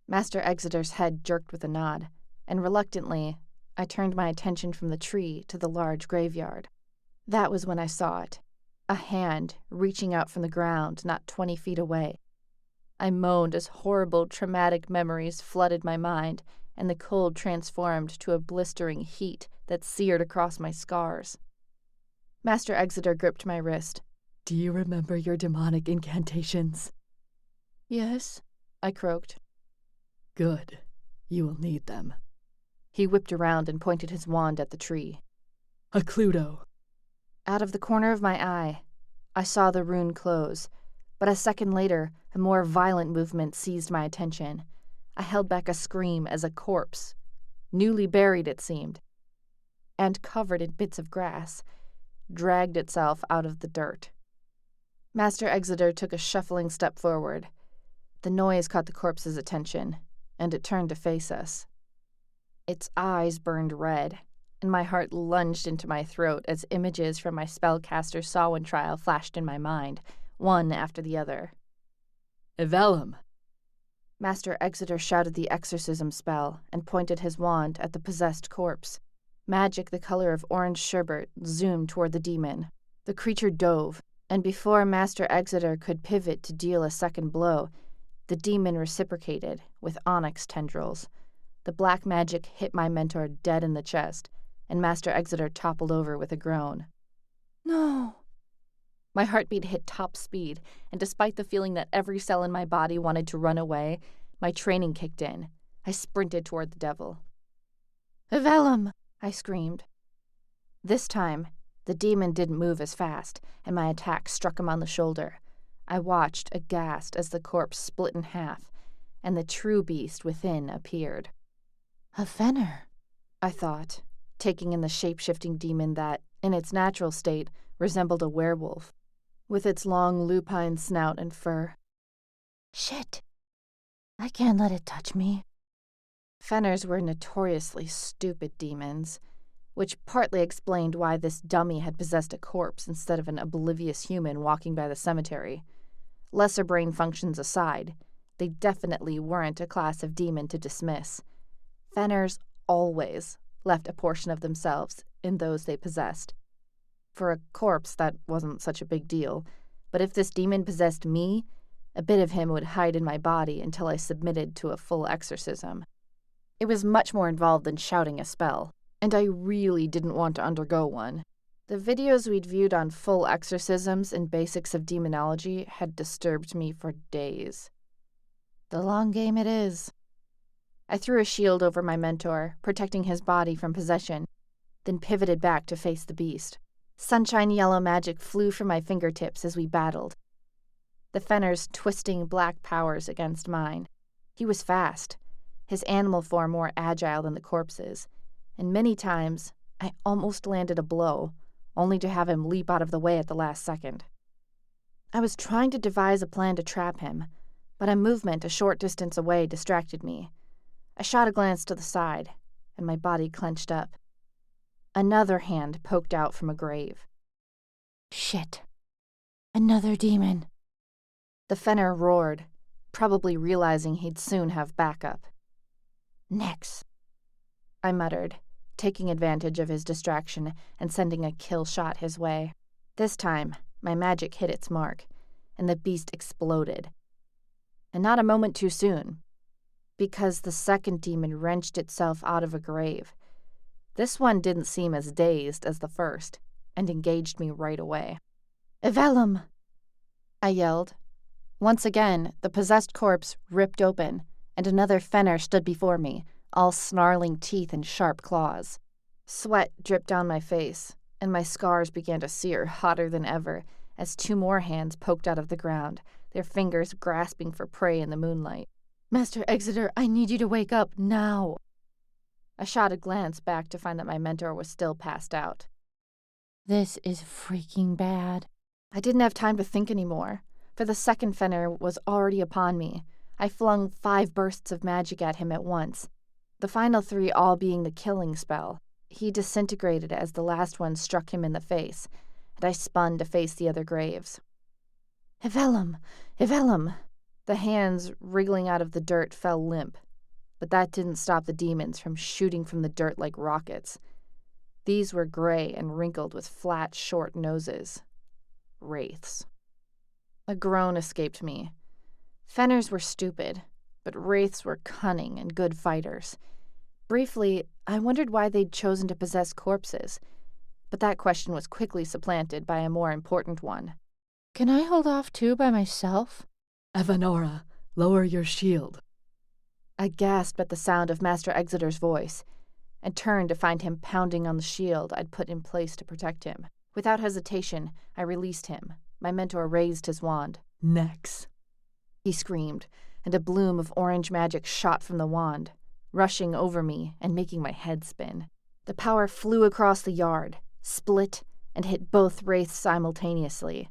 Master Exeter's head jerked with a nod, and reluctantly, I turned my attention from the tree to the large graveyard. That was when I saw it. A hand reaching out from the ground not 20 feet away. I moaned as horrible, traumatic memories flooded my mind, and the cold transformed to a blistering heat that seared across my scars. Master Exeter gripped my wrist. Do you remember your demonic incantations? Yes, I croaked. Good. You will need them. He whipped around and pointed his wand at the tree. A Cluedo. Out of the corner of my eye, I saw the rune close, but a second later, a more violent movement seized my attention. I held back a scream as a corpse, newly buried it seemed, and covered in bits of grass, dragged itself out of the dirt. Master Exeter took a shuffling step forward. The noise caught the corpse's attention, and it turned to face us. Its eyes burned red, and my heart lunged into my throat as images from my spellcaster Samhain trial flashed in my mind, one after the other. Evelum! Master Exeter shouted the exorcism spell and pointed his wand at the possessed corpse. Magic the color of orange sherbet zoomed toward the demon. The creature dove, and before Master Exeter could pivot to deal a second blow, the demon reciprocated with onyx tendrils. The black magic hit my mentor dead in the chest, and Master Exeter toppled over with a groan. No! My heartbeat hit top speed, and despite the feeling that every cell in my body wanted to run away, my training kicked in. I sprinted toward the devil. Evelum! I screamed. This time, the demon didn't move as fast, and my attack struck him on the shoulder. I watched, aghast, as the corpse split in half, and the true beast within appeared. A Fenner, I thought, taking in the shape-shifting demon that, in its natural state, resembled a werewolf, with its long lupine snout and fur. Shit! I can't let it touch me. Fenners were notoriously stupid demons, which partly explained why this dummy had possessed a corpse instead of an oblivious human walking by the cemetery. Lesser brain functions aside, they definitely weren't a class of demon to dismiss. Fenners always left a portion of themselves in those they possessed. For a corpse, that wasn't such a big deal, but if this demon possessed me, a bit of him would hide in my body until I submitted to a full exorcism. It was much more involved than shouting a spell, and I really didn't want to undergo one. The videos we'd viewed on full exorcisms and basics of demonology had disturbed me for days. The long game it is. I threw a shield over my mentor, protecting his body from possession, then pivoted back to face the beast. Sunshine yellow magic flew from my fingertips as we battled, the Fenner's twisting black powers against mine. He was fast, his animal form more agile than the corpse's, and many times I almost landed a blow, only to have him leap out of the way at the last second. I was trying to devise a plan to trap him, but a movement a short distance away distracted me. I shot a glance to the side, and my body clenched up. Another hand poked out from a grave. Shit. Another demon. The Fenner roared, probably realizing he'd soon have backup. Next, I muttered, taking advantage of his distraction and sending a kill shot his way. This time, my magic hit its mark, and the beast exploded. And not a moment too soon, because the second demon wrenched itself out of a grave. This one didn't seem as dazed as the first, and engaged me right away. "Evelum!" I yelled. Once again, the possessed corpse ripped open, and another Fenner stood before me, all snarling teeth and sharp claws. Sweat dripped down my face, and my scars began to sear hotter than ever as two more hands poked out of the ground, their fingers grasping for prey in the moonlight. "Master Exeter, I need you to wake up now." I shot a glance back to find that my mentor was still passed out. "This is freaking bad." I didn't have time to think anymore, for the second Fenner was already upon me. I flung 5 bursts of magic at him at once, the final 3 all being the killing spell. He disintegrated as the last one struck him in the face, and I spun to face the other graves. "Evelum! Evelum!" The hands wriggling out of the dirt fell limp, but that didn't stop the demons from shooting from the dirt like rockets. These were gray and wrinkled with flat, short noses. Wraiths. A groan escaped me. Fenners were stupid, but wraiths were cunning and good fighters. Briefly, I wondered why they'd chosen to possess corpses, but that question was quickly supplanted by a more important one. "Can I hold off too by myself?" Evanora, lower your shield. I gasped at the sound of Master Exeter's voice, and turned to find him pounding on the shield I'd put in place to protect him. Without hesitation, I released him. My mentor raised his wand. Nex, he screamed, and a bloom of orange magic shot from the wand, rushing over me and making my head spin. The power flew across the yard, split, and hit both wraiths simultaneously.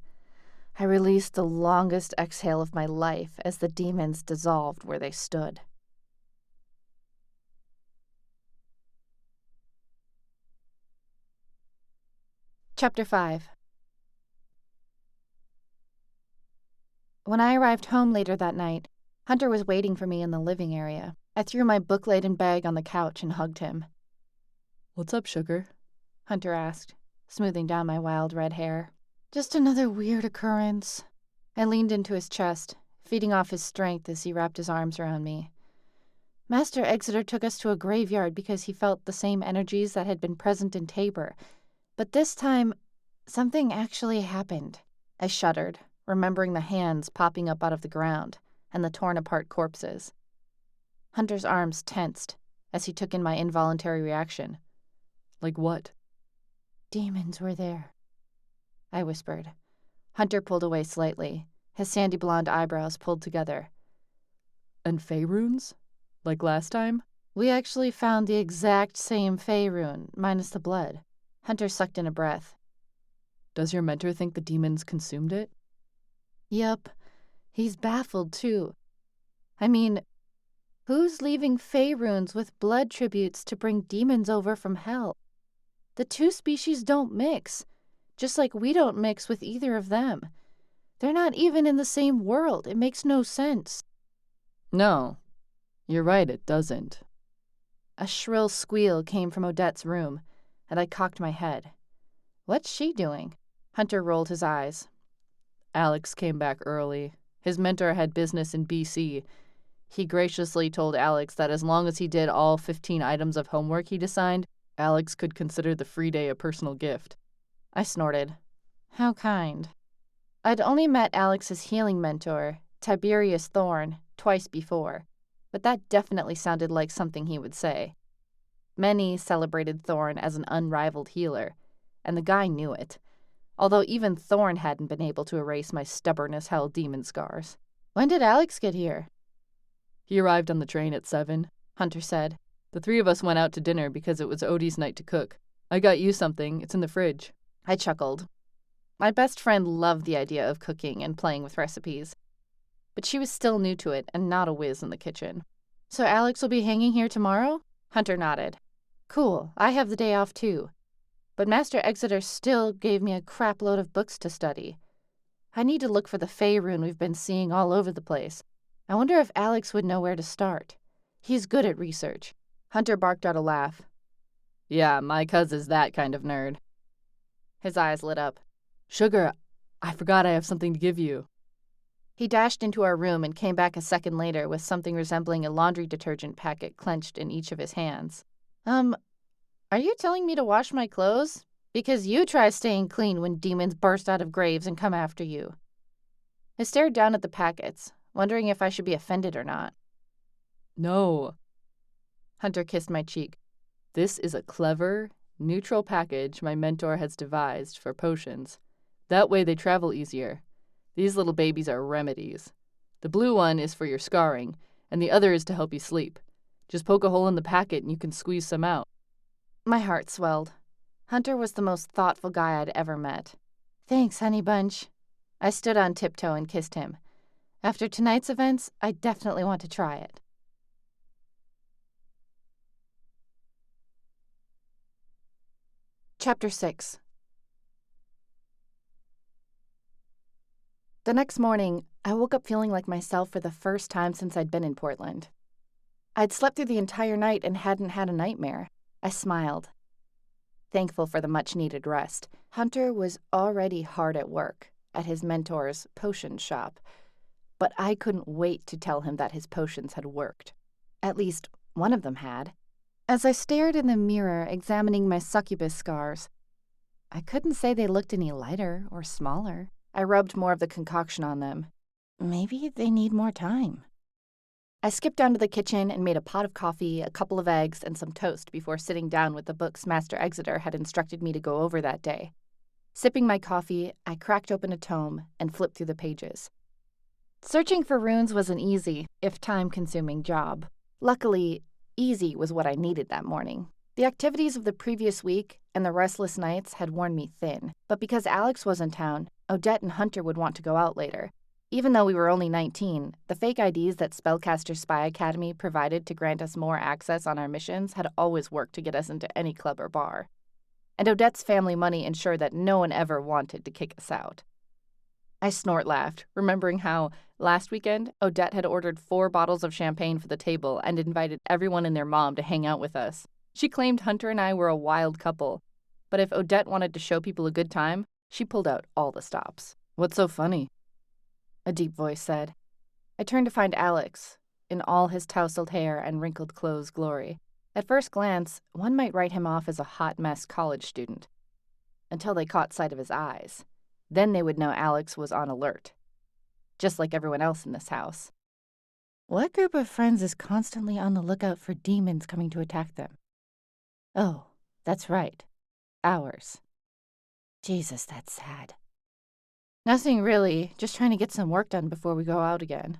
I released the longest exhale of my life as the demons dissolved where they stood. Chapter 5. When I arrived home later that night, Hunter was waiting for me in the living area. I threw my book-laden bag on the couch and hugged him. What's up, sugar? Hunter asked, smoothing down my wild red hair. "Just another weird occurrence." I leaned into his chest, feeding off his strength as he wrapped his arms around me. "Master Exeter took us to a graveyard because he felt the same energies that had been present in Tabor. But this time, something actually happened." I shuddered, remembering the hands popping up out of the ground and the torn-apart corpses. Hunter's arms tensed as he took in my involuntary reaction. Like what? "Demons were there," I whispered. Hunter pulled away slightly, his sandy blonde eyebrows pulled together. And Fey runes? Like last time? "We actually found the exact same Fey rune, minus the blood." Hunter sucked in a breath. Does your mentor think the demons consumed it? "Yup. He's baffled, too. I mean, who's leaving Fey runes with blood tributes to bring demons over from hell? The two species don't mix, just like we don't mix with either of them. They're not even in the same world. It makes no sense." No. You're right, it doesn't. A shrill squeal came from Odette's room, and I cocked my head. What's she doing? Hunter rolled his eyes. Alex came back early. His mentor had business in BC. He graciously told Alex that as long as he did all 15 items of homework he'd assigned, Alex could consider the free day a personal gift. I snorted. How kind. I'd only met Alex's healing mentor, Tiberius Thorn, twice before, but that definitely sounded like something he would say. Many celebrated Thorn as an unrivaled healer, and the guy knew it, although even Thorn hadn't been able to erase my stubborn-as-hell demon scars. "When did Alex get here?" He arrived on the train at 7, Hunter said. The 3 of us went out to dinner because it was Odie's night to cook. I got you something. It's in the fridge. I chuckled. My best friend loved the idea of cooking and playing with recipes, but she was still new to it and not a whiz in the kitchen. "So Alex will be hanging here tomorrow?" Hunter nodded. "Cool, I have the day off too. But Master Exeter still gave me a crap load of books to study. I need to look for the Fey rune we've been seeing all over the place. I wonder if Alex would know where to start. He's good at research." Hunter barked out a laugh. Yeah, my cuz is that kind of nerd. His eyes lit up. Sugar, I forgot I have something to give you. He dashed into our room and came back a second later with something resembling a laundry detergent packet clenched in each of his hands. Are you telling me to wash my clothes? Because you try staying clean when demons burst out of graves and come after you. I stared down at the packets, wondering if I should be offended or not. No. Hunter kissed my cheek. This is a clever, neutral package my mentor has devised for potions. That way they travel easier. These little babies are remedies. The blue one is for your scarring, and the other is to help you sleep. Just poke a hole in the packet and you can squeeze some out. My heart swelled. Hunter was the most thoughtful guy I'd ever met. Thanks, honey bunch. I stood on tiptoe and kissed him. After tonight's events, I definitely want to try it. Chapter 6. The next morning, I woke up feeling like myself for the first time since I'd been in Portland. I'd slept through the entire night and hadn't had a nightmare. I smiled, thankful for the much-needed rest. Hunter was already hard at work at his mentor's potion shop, but I couldn't wait to tell him that his potions had worked. At least one of them had. As I stared in the mirror examining my succubus scars, I couldn't say they looked any lighter or smaller. I rubbed more of the concoction on them. Maybe they need more time. I skipped down to the kitchen and made a pot of coffee, a couple of eggs, and some toast before sitting down with the books Master Exeter had instructed me to go over that day. Sipping my coffee, I cracked open a tome and flipped through the pages. Searching for runes was an easy, if time-consuming job. Luckily, easy was what I needed that morning. The activities of the previous week and the restless nights had worn me thin, but because Alex was in town, Odette and Hunter would want to go out later. Even though we were only 19, the fake IDs that Spellcaster Spy Academy provided to grant us more access on our missions had always worked to get us into any club or bar. And Odette's family money ensured that no one ever wanted to kick us out. I snort-laughed, remembering how, last weekend, Odette had ordered 4 bottles of champagne for the table and invited everyone and their mom to hang out with us. She claimed Hunter and I were a wild couple, but if Odette wanted to show people a good time, she pulled out all the stops. What's so funny? A deep voice said. I turned to find Alex, in all his tousled hair and wrinkled clothes glory. At first glance, one might write him off as a hot mess college student, until they caught sight of his eyes. Then they would know Alex was on alert, just like everyone else in this house. What group of friends is constantly on the lookout for demons coming to attack them? Oh, that's right. Ours. Jesus, that's sad. Nothing really, just trying to get some work done before we go out again.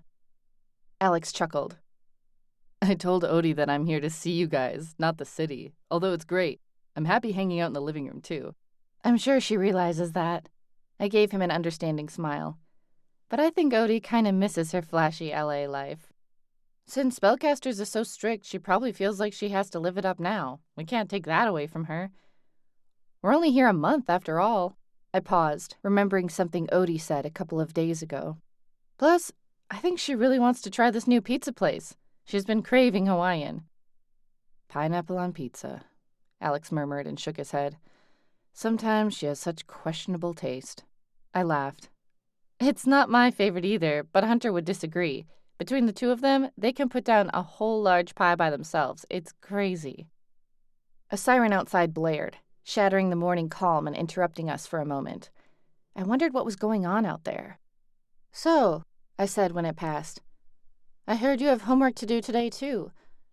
Alex chuckled. I told Odie that I'm here to see you guys, not the city. Although it's great. I'm happy hanging out in the living room, too. I'm sure she realizes that. I gave him an understanding smile. But I think Odie kind of misses her flashy LA life. Since spellcasters are so strict, she probably feels like she has to live it up now. We can't take that away from her. We're only here a month, after all. I paused, remembering something Odie said a couple of days ago. Plus, I think she really wants to try this new pizza place. She's been craving Hawaiian. Pineapple on pizza, Alex murmured and shook his head. Sometimes she has such questionable taste. I laughed. It's not my favorite either, but Hunter would disagree. Between the two of them, they can put down a whole large pie by themselves. It's crazy. A siren outside blared, shattering the morning calm and interrupting us for a moment. I wondered what was going on out there. So, I said when it passed, I heard you have homework to do today, too.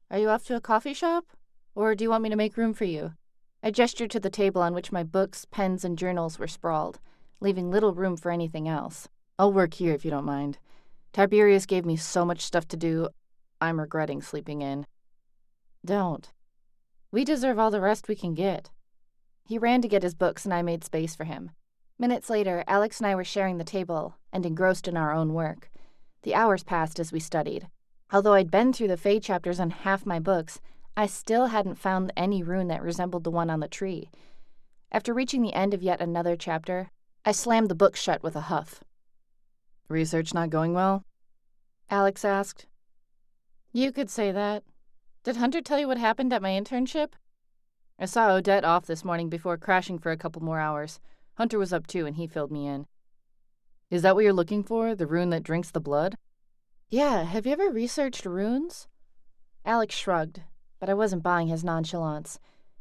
Are you off to a coffee shop? Or do you want me to make room for you? I gestured to the table on which my books, pens, and journals were sprawled, leaving little room for anything else. I'll work here if you don't mind. Tiberius gave me so much stuff to do, I'm regretting sleeping in. Don't. We deserve all the rest we can get. He ran to get his books and I made space for him. Minutes later, Alex and I were sharing the table and engrossed in our own work. The hours passed as we studied. Although I'd been through the Fae chapters on half my books, I still hadn't found any rune that resembled the one on the tree. After reaching the end of yet another chapter, I slammed the book shut with a huff. Research not going well? Alex asked. You could say that. Did Hunter tell you what happened at my internship? I saw Odette off this morning before crashing for a couple more hours. Hunter was up too, and he filled me in. Is that what you're looking for? The rune that drinks the blood? Yeah, have you ever researched runes? Alex shrugged, but I wasn't buying his nonchalance.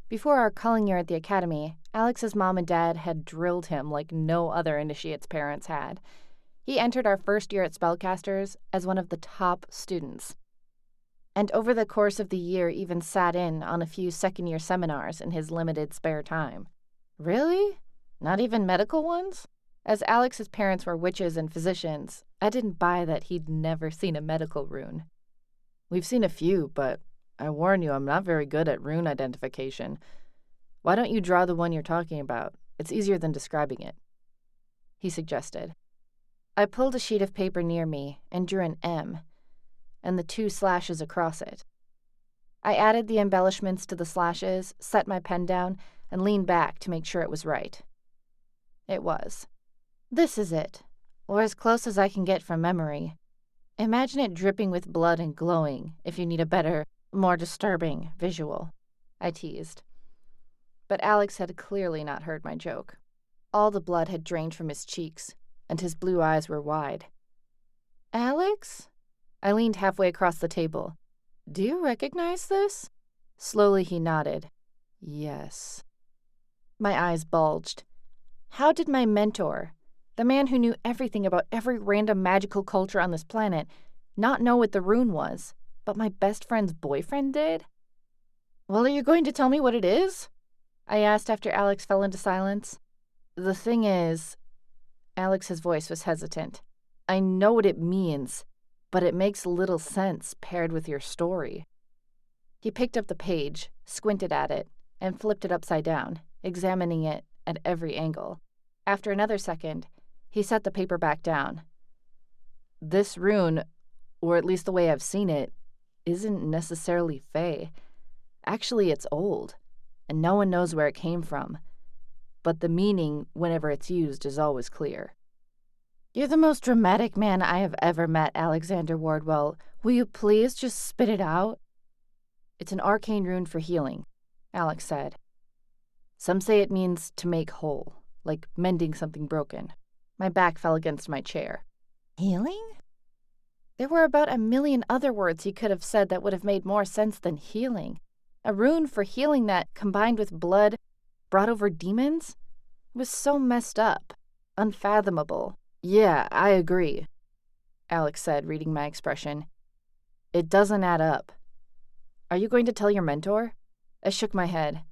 Before our culling year at the academy, Alex's mom and dad had drilled him like no other initiate's parents had. He entered our first year at Spellcasters as one of the top students. And over the course of the year even sat in on a few second-year seminars in his limited spare time. Really? Not even medical ones? As Alex's parents were witches and physicians, I didn't buy that he'd never seen a medical rune. We've seen a few, but I warn you, I'm not very good at rune identification. Why don't you draw the one you're talking about? It's easier than describing it, he suggested. I pulled a sheet of paper near me and drew an M, and the 2 slashes across it. I added the embellishments to the slashes, set my pen down, and leaned back to make sure it was right. It was. This is it, or as close as I can get from memory. Imagine it dripping with blood and glowing, if you need a better, more disturbing visual, I teased. But Alex had clearly not heard my joke. All the blood had drained from his cheeks, and his blue eyes were wide. Alex? I leaned halfway across the table. Do you recognize this? Slowly he nodded. Yes. My eyes bulged. How did my mentor, the man who knew everything about every random magical culture on this planet, not know what the rune was, but my best friend's boyfriend did? Well, are you going to tell me what it is? I asked after Alex fell into silence. The thing is, Alex's voice was hesitant. I know what it means, but it makes little sense paired with your story. He picked up the page, squinted at it, and flipped it upside down, examining it at every angle. After another second, he set the paper back down. This rune, or at least the way I've seen it, isn't necessarily Fae. Actually, it's old, and no one knows where it came from. But the meaning, whenever it's used, is always clear. You're the most dramatic man I have ever met, Alexander Wardwell. Will you please just spit it out? It's an arcane rune for healing, Alex said. Some say it means to make whole, like mending something broken. My back fell against my chair. Healing? There were about 1,000,000 other words he could have said that would have made more sense than healing. A rune for healing that, combined with blood, brought over demons? It was so messed up, unfathomable. Yeah, I agree, Alex said, reading my expression. It doesn't add up. Are you going to tell your mentor? I shook my head.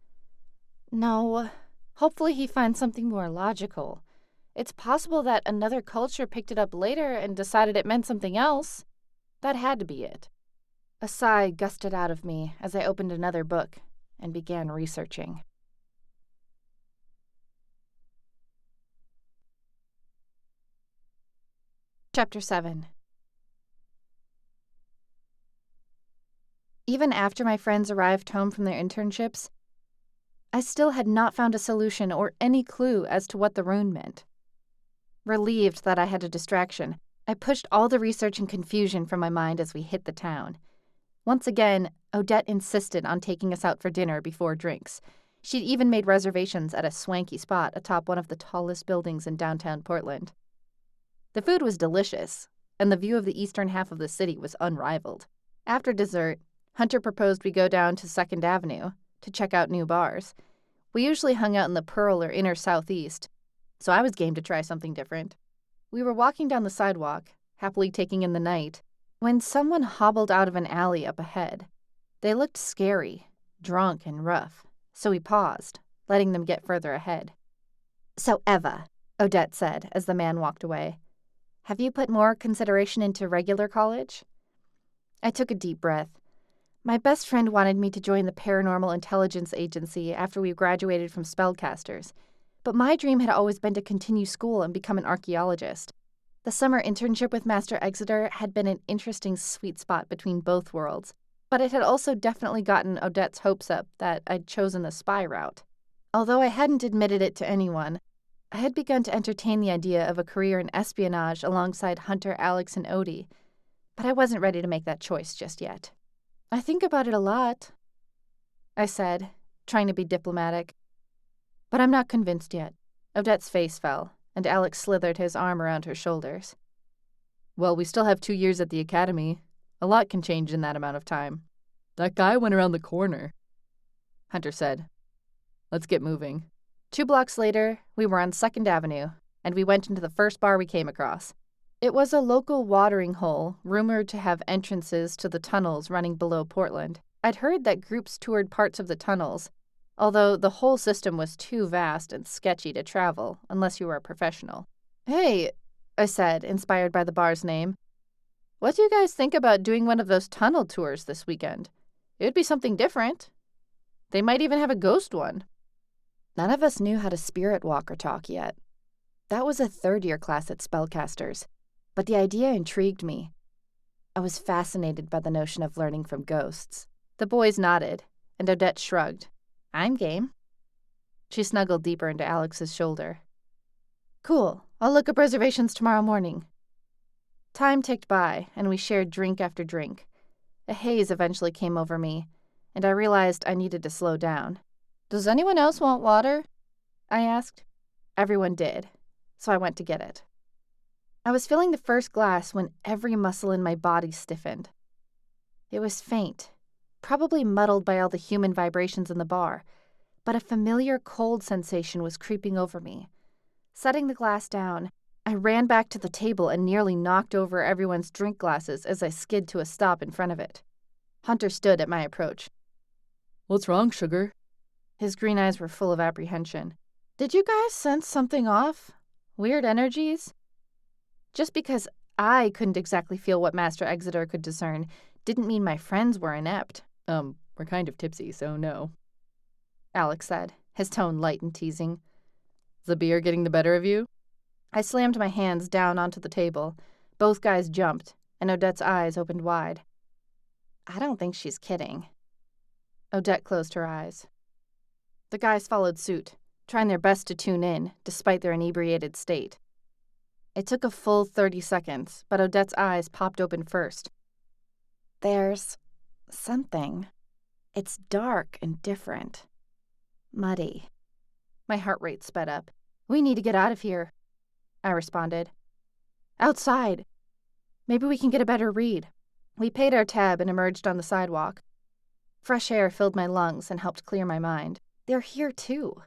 No. Hopefully he finds something more logical. It's possible that another culture picked it up later and decided it meant something else. That had to be it. A sigh gusted out of me as I opened another book and began researching. Chapter 7. Even after my friends arrived home from their internships, I still had not found a solution or any clue as to what the rune meant. Relieved that I had a distraction, I pushed all the research and confusion from my mind as we hit the town. Once again, Odette insisted on taking us out for dinner before drinks. She'd even made reservations at a swanky spot atop one of the tallest buildings in downtown Portland. The food was delicious, and the view of the eastern half of the city was unrivaled. After dessert, Hunter proposed we go down to 2nd Avenue to check out new bars. We usually hung out in the Pearl or Inner Southeast, so I was game to try something different. We were walking down the sidewalk, happily taking in the night, when someone hobbled out of an alley up ahead. They looked scary, drunk and rough, so we paused, letting them get further ahead. So Eva, Odette said as the man walked away, have you put more consideration into regular college? I took a deep breath. My best friend wanted me to join the Paranormal Intelligence Agency after we graduated from Spellcasters, but my dream had always been to continue school and become an archaeologist. The summer internship with Master Exeter had been an interesting sweet spot between both worlds, but it had also definitely gotten Odette's hopes up that I'd chosen the spy route. Although I hadn't admitted it to anyone, I had begun to entertain the idea of a career in espionage alongside Hunter, Alex, and Odie, but I wasn't ready to make that choice just yet. I think about it a lot, I said, trying to be diplomatic. But I'm not convinced yet. Odette's face fell, and Alex slithered his arm around her shoulders. Well, we still have 2 years at the academy. A lot can change in that amount of time. That guy went around the corner, Hunter said. Let's get moving. 2 blocks later, we were on 2nd Avenue, and we went into the first bar we came across. It was a local watering hole, rumored to have entrances to the tunnels running below Portland. I'd heard that groups toured parts of the tunnels, although the whole system was too vast and sketchy to travel unless you were a professional. "Hey," I said, inspired by the bar's name. "What do you guys think about doing one of those tunnel tours this weekend? It would be something different. They might even have a ghost one." None of us knew how to spirit walk or talk yet. That was a 3rd-year class at Spellcasters, but the idea intrigued me. I was fascinated by the notion of learning from ghosts. The boys nodded, and Odette shrugged. "I'm game." She snuggled deeper into Alex's shoulder. "Cool. I'll look up reservations tomorrow morning." Time ticked by, and we shared drink after drink. A haze eventually came over me, and I realized I needed to slow down. "Does anyone else want water?" I asked. Everyone did, so I went to get it. I was filling the first glass when every muscle in my body stiffened. It was faint, probably muddled by all the human vibrations in the bar, but a familiar cold sensation was creeping over me. Setting the glass down, I ran back to the table and nearly knocked over everyone's drink glasses as I skid to a stop in front of it. Hunter stood at my approach. What's wrong, Sugar? His green eyes were full of apprehension. "Did you guys sense something off? Weird energies?" Just because I couldn't exactly feel what Master Exeter could discern didn't mean my friends were inept. We're kind of tipsy, so no," Alex said, his tone light and teasing. "Is the beer getting the better of you?" I slammed my hands down onto the table. Both guys jumped, and Odette's eyes opened wide. "I don't think she's kidding." Odette closed her eyes. The guys followed suit, trying their best to tune in, despite their inebriated state. It took a full 30 seconds, but Odette's eyes popped open first. "There's something. It's dark and different. Muddy." My heart rate sped up. "We need to get out of here," I responded. "Outside. Maybe we can get a better read." We paid our tab and emerged on the sidewalk. Fresh air filled my lungs and helped clear my mind. "They're here too,"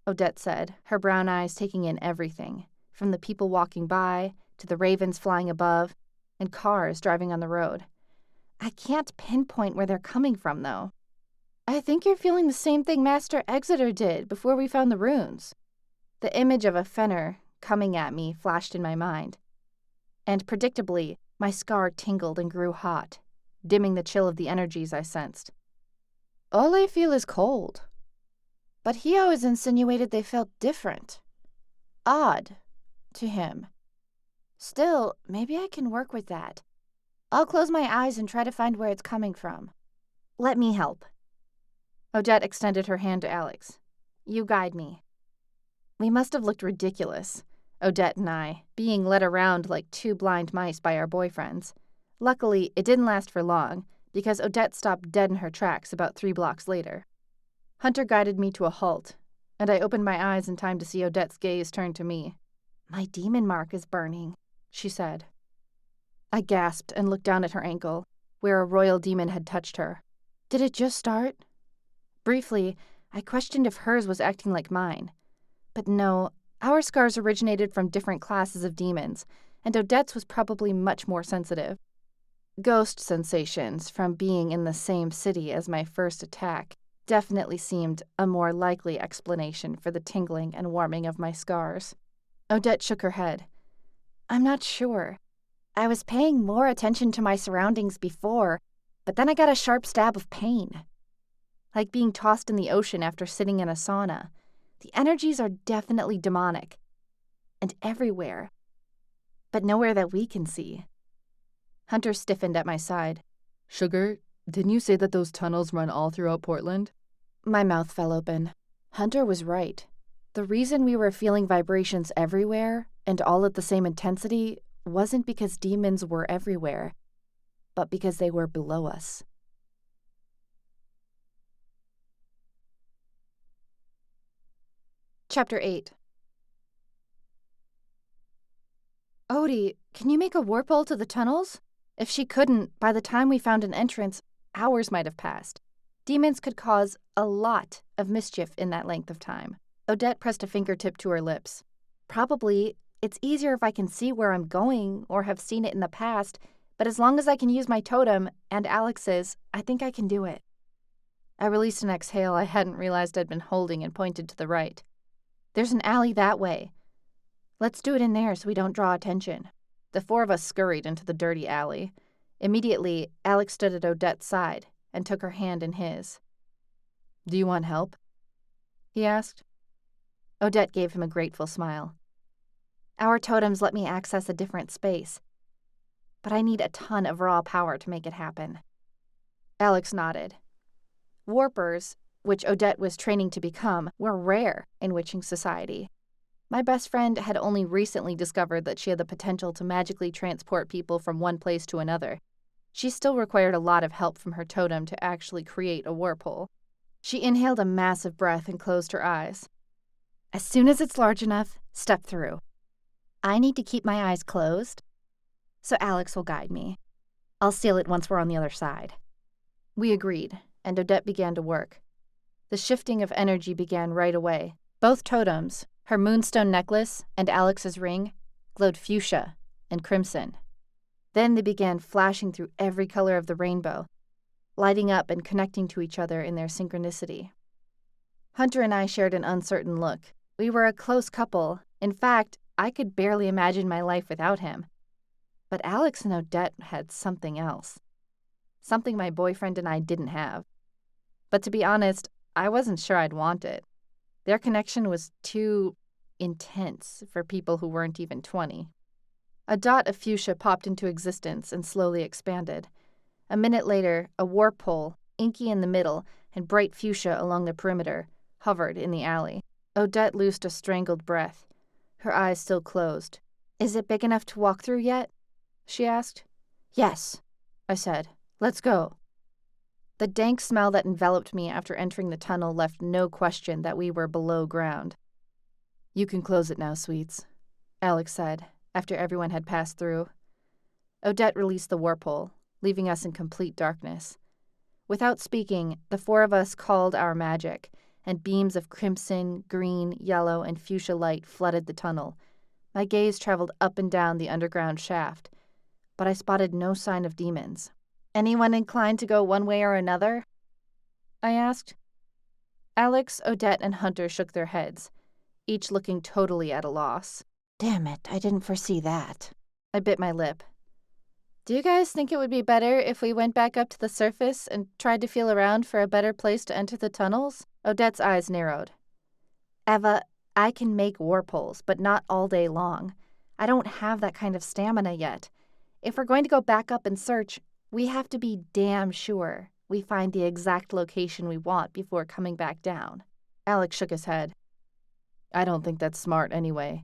Odette said, her brown eyes taking in everything, from the people walking by to the ravens flying above and cars driving on the road. "I can't pinpoint where they're coming from, though." "I think you're feeling the same thing Master Exeter did before we found the runes." The image of a fenner coming at me flashed in my mind, and predictably, my scar tingled and grew hot, dimming the chill of the energies I sensed. "All I feel is cold." But he always insinuated they felt different. Odd. To him. Still, maybe I can work with that. I'll close my eyes and try to find where it's coming from. "Let me help." Odette extended her hand to Alex. "You guide me." We must have looked ridiculous, Odette and I, being led around like 2 blind mice by our boyfriends. Luckily, it didn't last for long, because Odette stopped dead in her tracks about 3 blocks later. Hunter guided me to a halt, and I opened my eyes in time to see Odette's gaze turn to me. "My demon mark is burning," she said. I gasped and looked down at her ankle, where a royal demon had touched her. Did it just start? Briefly, I questioned if hers was acting like mine. But no, our scars originated from different classes of demons, and Odette's was probably much more sensitive. Ghost sensations from being in the same city as my first attack definitely seemed a more likely explanation for the tingling and warming of my scars. Odette shook her head. "I'm not sure. I was paying more attention to my surroundings before, but then I got a sharp stab of pain. Like being tossed in the ocean after sitting in a sauna. The energies are definitely demonic. And everywhere. But nowhere that we can see." Hunter stiffened at my side. "Sugar, didn't you say that those tunnels run all throughout Portland?" My mouth fell open. Hunter was right. The reason we were feeling vibrations everywhere, and all at the same intensity, wasn't because demons were everywhere, but because they were below us. Chapter 8. Odie, can you make a warp hole to the tunnels? If she couldn't, by the time we found an entrance, hours might have passed. Demons could cause a lot of mischief in that length of time. Odette pressed a fingertip to her lips. Probably, it's easier if I can see where I'm going or have seen it in the past, but as long as I can use my totem and Alex's, I think I can do it. I released an exhale I hadn't realized I'd been holding and pointed to the right. There's an alley that way. Let's do it in there so we don't draw attention. The four of us scurried into the dirty alley. Immediately, Alex stood at Odette's side and took her hand in his. Do you want help? He asked. Odette gave him a grateful smile. Our totems let me access a different space, but I need a ton of raw power to make it happen. Alex nodded. Warpers, which Odette was training to become, were rare in witching society. My best friend had only recently discovered that she had the potential to magically transport people from one place to another. She still required a lot of help from her totem to actually create a warp hole. She inhaled a massive breath and closed her eyes. As soon as it's large enough, step through. I need to keep my eyes closed, so Alex will guide me. I'll seal it once we're on the other side. We agreed, and Odette began to work. The shifting of energy began right away. Both totems, her moonstone necklace and Alex's ring, glowed fuchsia and crimson. Then they began flashing through every color of the rainbow, lighting up and connecting to each other in their synchronicity. Hunter and I shared an uncertain look. We were a close couple. In fact, I could barely imagine my life without him. But Alex and Odette had something else. Something my boyfriend and I didn't have. But to be honest, I wasn't sure I'd want it. Their connection was too intense for people who weren't even 20. A dot of fuchsia popped into existence and slowly expanded. A minute later, a warp hole, inky in the middle and bright fuchsia along the perimeter, hovered in the alley. Odette loosed a strangled breath, her eyes still closed. Is it big enough to walk through yet? She asked. Yes, I said. Let's go. The dank smell that enveloped me after entering the tunnel left no question that we were below ground. You can close it now, sweets, Alex said, after everyone had passed through. Odette released the warp hole, leaving us in complete darkness. Without speaking, the four of us called our magic, and beams of crimson, green, yellow, and fuchsia light flooded the tunnel. My gaze traveled up and down the underground shaft, but I spotted no sign of demons. Anyone inclined to go one way or another? I asked. Alex, Odette, and Hunter shook their heads, each looking totally at a loss. Damn it, I didn't foresee that. I bit my lip. Do you guys think it would be better if we went back up to the surface and tried to feel around for a better place to enter the tunnels? Odette's eyes narrowed. Eva, I can make warp holes, but not all day long. I don't have that kind of stamina yet. If we're going to go back up and search, we have to be damn sure we find the exact location we want before coming back down. Alex shook his head. I don't think that's smart anyway.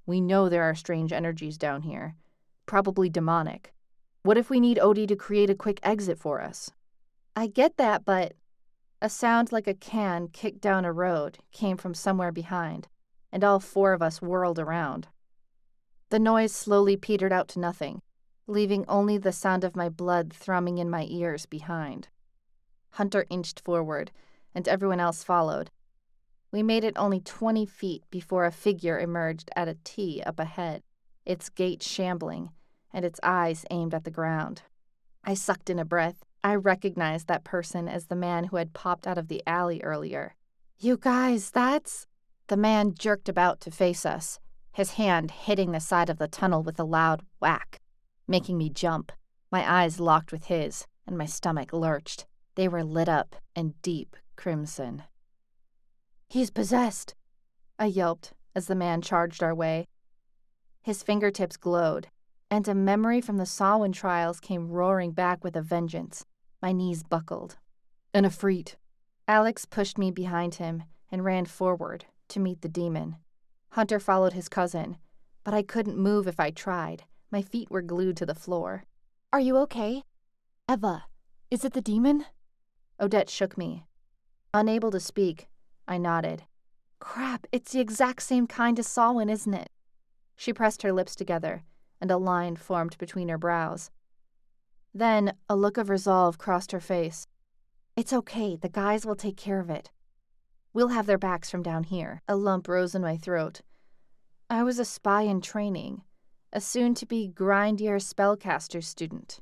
We know there are strange energies down here, probably demonic. What if we need Odie to create a quick exit for us? I get that, but... A sound like a can kicked down a road came from somewhere behind, and all four of us whirled around. The noise slowly petered out to nothing, leaving only the sound of my blood thrumming in my ears behind. Hunter inched forward, and everyone else followed. We made it only 20 feet before a figure emerged at a T up ahead, its gait shambling, and its eyes aimed at the ground. I sucked in a breath. I recognized that person as the man who had popped out of the alley earlier. You guys, that's... The man jerked about to face us, his hand hitting the side of the tunnel with a loud whack, making me jump. My eyes locked with his, and my stomach lurched. They were lit up in deep crimson. He's possessed, I yelped as the man charged our way. His fingertips glowed, and a memory from the Samhain trials came roaring back with a vengeance. My knees buckled. An Ifrit. Alex pushed me behind him and ran forward to meet the demon. Hunter followed his cousin, but I couldn't move if I tried. My feet were glued to the floor. Are you okay? Eva, is it the demon? Odette shook me. Unable to speak, I nodded. Crap, it's the exact same kind as Samhain, isn't it? She pressed her lips together, and a line formed between her brows. Then a look of resolve crossed her face. "It's okay, the guys will take care of it. We'll have their backs from down here." A lump rose in my throat. I was a spy in training, a soon-to-be grind-year spellcaster student,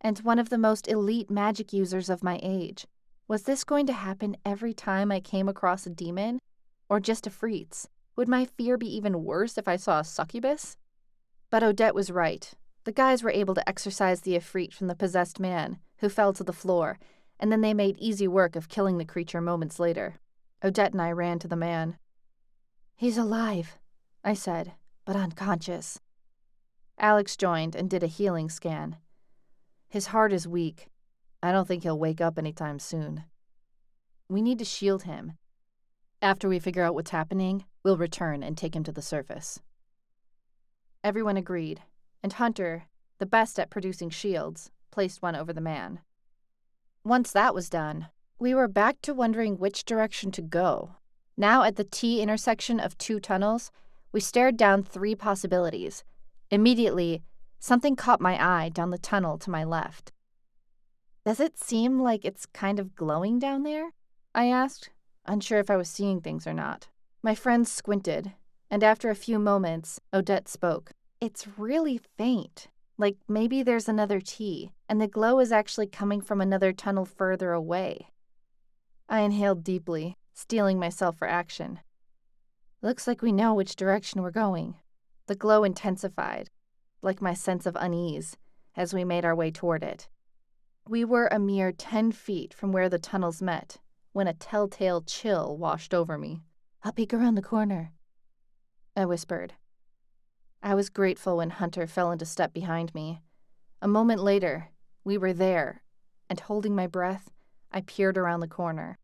and one of the most elite magic users of my age. Was this going to happen every time I came across a demon? Or just a freeze? Would my fear be even worse if I saw a succubus? But Odette was right. The guys were able to exorcise the Ifrit from the possessed man, who fell to the floor, and then they made easy work of killing the creature moments later. Odette and I ran to the man. "He's alive," I said, "but unconscious." Alex joined and did a healing scan. "His heart is weak. I don't think he'll wake up anytime soon. We need to shield him. After we figure out what's happening, we'll return and take him to the surface." Everyone agreed, and Hunter, the best at producing shields, placed one over the man. Once that was done, we were back to wondering which direction to go. Now at the T intersection of two tunnels, we stared down 3 possibilities. Immediately, something caught my eye down the tunnel to my left. "Does it seem like it's kind of glowing down there?" I asked, unsure if I was seeing things or not. My friends squinted, and after a few moments, Odette spoke. "It's really faint, like maybe there's another T, and the glow is actually coming from another tunnel further away." I inhaled deeply, steeling myself for action. "Looks like we know which direction we're going." The glow intensified, like my sense of unease, as we made our way toward it. We were a mere 10 feet from where the tunnels met, when a telltale chill washed over me. "I'll peek around the corner," I whispered. I was grateful when Hunter fell into step behind me. A moment later, we were there, and holding my breath, I peered around the corner.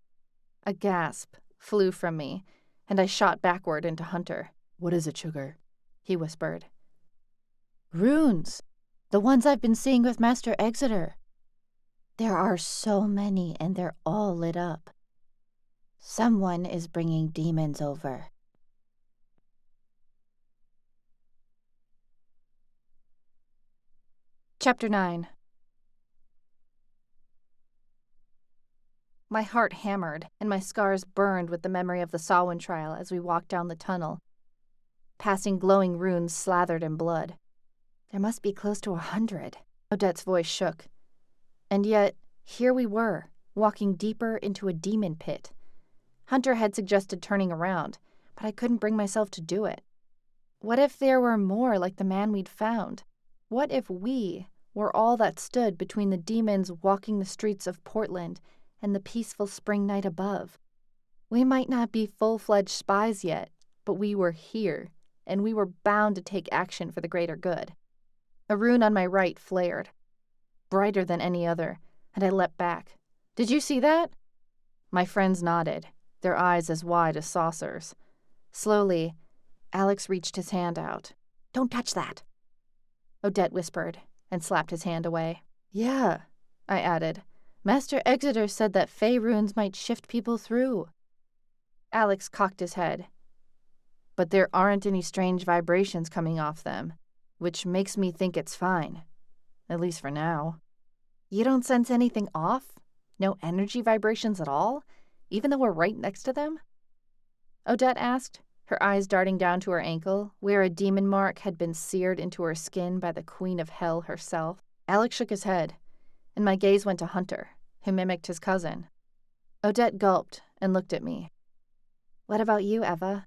A gasp flew from me, and I shot backward into Hunter. "What is it, Sugar?" he whispered. "Runes. The ones I've been seeing with Master Exeter. There are so many, and they're all lit up. Someone is bringing demons over." Chapter 9. My heart hammered, and my scars burned with the memory of the Samhain trial as we walked down the tunnel, passing glowing runes slathered in blood. There must be close to 100. Odette's voice shook. And yet, here we were, walking deeper into a demon pit. Hunter had suggested turning around, but I couldn't bring myself to do it. What if there were more like the man we'd found? What if we were all that stood between the demons walking the streets of Portland and the peaceful spring night above? We might not be full-fledged spies yet, but we were here, and we were bound to take action for the greater good. A rune on my right flared, brighter than any other, and I leapt back. "Did you see that?" My friends nodded, their eyes as wide as saucers. Slowly, Alex reached his hand out. "Don't touch that," Odette whispered, and slapped his hand away. "Yeah," I added. "Master Exeter said that fey runes might shift people through." Alex cocked his head. "But there aren't any strange vibrations coming off them, which makes me think it's fine. At least for now." "You don't sense anything off? No energy vibrations at all? Even though we're right next to them?" Odette asked, her eyes darting down to her ankle, where a demon mark had been seared into her skin by the Queen of Hell herself. Alex shook his head, and my gaze went to Hunter, who mimicked his cousin. Odette gulped and looked at me. "What about you, Eva?"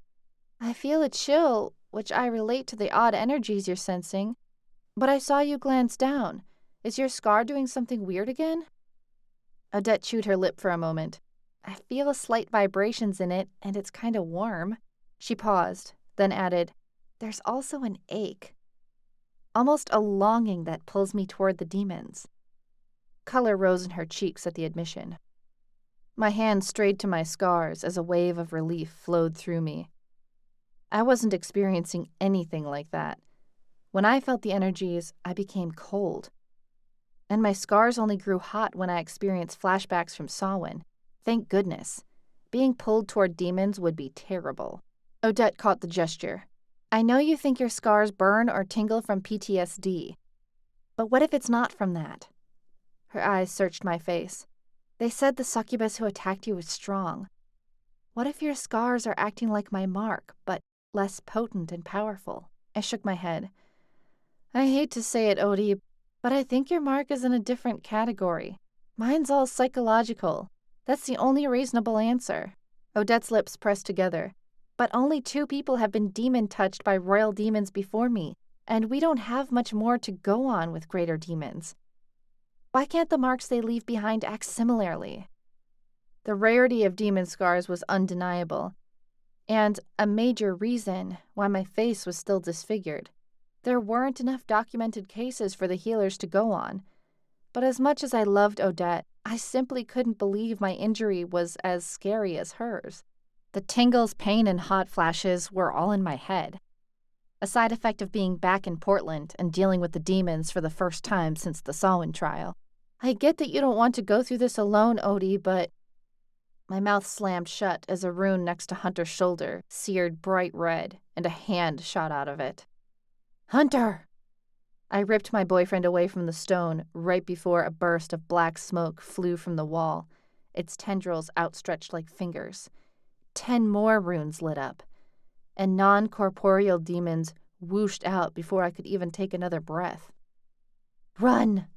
"I feel a chill, which I relate to the odd energies you're sensing. But I saw you glance down. Is your scar doing something weird again?" Odette chewed her lip for a moment. "I feel slight vibrations in it, and it's kind of warm." She paused, then added, "There's also an ache. Almost a longing that pulls me toward the demons." Color rose in her cheeks at the admission. My hand strayed to my scars as a wave of relief flowed through me. I wasn't experiencing anything like that. When I felt the energies, I became cold. And my scars only grew hot when I experienced flashbacks from Samhain. Thank goodness. Being pulled toward demons would be terrible. Odette caught the gesture. I know you think your scars burn or tingle from PTSD, but what if it's not from that? Her eyes searched my face. They said the succubus who attacked you was strong. What if your scars are acting like my mark, but less potent and powerful? I shook my head. I hate to say it, Odie, but I think your mark is in a different category. Mine's all psychological. That's the only reasonable answer. Odette's lips pressed together. But only 2 people have been demon-touched by royal demons before me, and we don't have much more to go on with greater demons. Why can't the marks they leave behind act similarly? The rarity of demon scars was undeniable, and a major reason why my face was still disfigured. There weren't enough documented cases for the healers to go on, but as much as I loved Odette, I simply couldn't believe my injury was as scary as hers. The tingles, pain, and hot flashes were all in my head. A side effect of being back in Portland and dealing with the demons for the first time since the Samhain trial. I get that you don't want to go through this alone, Odie, but... My mouth slammed shut as a rune next to Hunter's shoulder seared bright red, and a hand shot out of it. Hunter! I ripped my boyfriend away from the stone right before a burst of black smoke flew from the wall, its tendrils outstretched like fingers. 10 more runes lit up, and non-corporeal demons whooshed out before I could even take another breath. Run!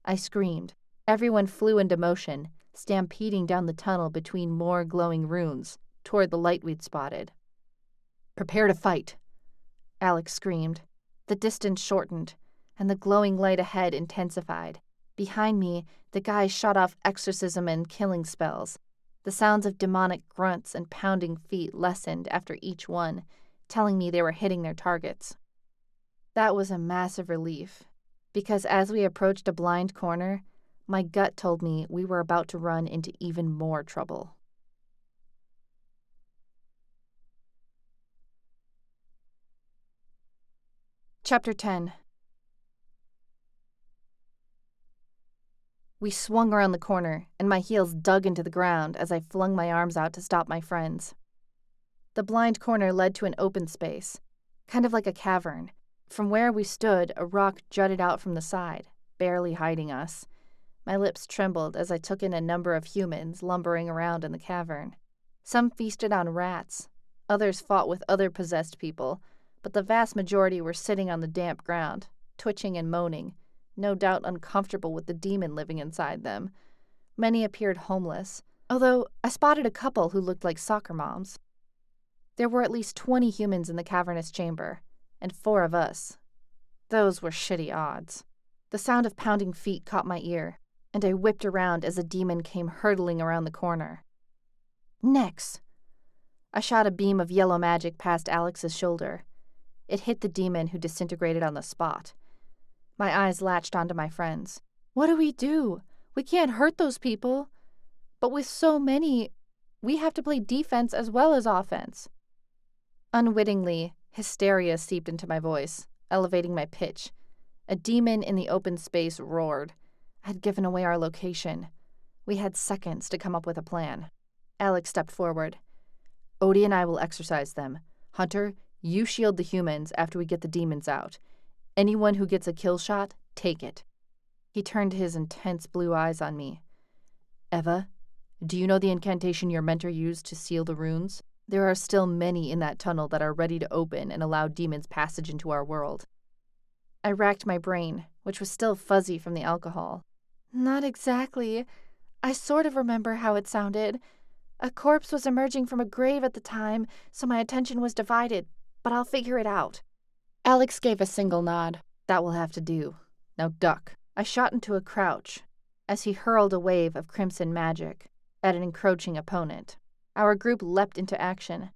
I screamed. Everyone flew into motion, stampeding down the tunnel between more glowing runes, toward the light we'd spotted. Prepare to fight, Alex screamed. The distance shortened, and the glowing light ahead intensified. Behind me, the guys shot off exorcism and killing spells. The sounds of demonic grunts and pounding feet lessened after each one, telling me they were hitting their targets. That was a massive relief, because as we approached a blind corner, my gut told me we were about to run into even more trouble. Chapter 10. We swung around the corner, and my heels dug into the ground as I flung my arms out to stop my friends. The blind corner led to an open space, kind of like a cavern. From where we stood, a rock jutted out from the side, barely hiding us. My lips trembled as I took in a number of humans lumbering around in the cavern. Some feasted on rats, others fought with other possessed people, but the vast majority were sitting on the damp ground, twitching and moaning, no doubt uncomfortable with the demon living inside them. Many appeared homeless, although I spotted a couple who looked like soccer moms. There were at least 20 humans in the cavernous chamber, and 4 of us. Those were shitty odds. The sound of pounding feet caught my ear, and I whipped around as a demon came hurtling around the corner. Nex! I shot a beam of yellow magic past Alex's shoulder. It hit the demon, who disintegrated on the spot. My eyes latched onto my friends. What do? We can't hurt those people. But with so many, we have to play defense as well as offense. Unwittingly, hysteria seeped into my voice, elevating my pitch. A demon in the open space roared. I'd given away our location. We had seconds to come up with a plan. Alex stepped forward. Odie and I will exorcise them. Hunter, you shield the humans after we get the demons out. Anyone who gets a kill shot, take it. He turned his intense blue eyes on me. Eva, do you know the incantation your mentor used to seal the runes? There are still many in that tunnel that are ready to open and allow demons passage into our world. I racked my brain, which was still fuzzy from the alcohol. Not exactly. I sort of remember how it sounded. A corpse was emerging from a grave at the time, so my attention was divided, but I'll figure it out. Alex gave a single nod. That will have to do. Now duck. I shot into a crouch as he hurled a wave of crimson magic at an encroaching opponent. Our group leapt into action.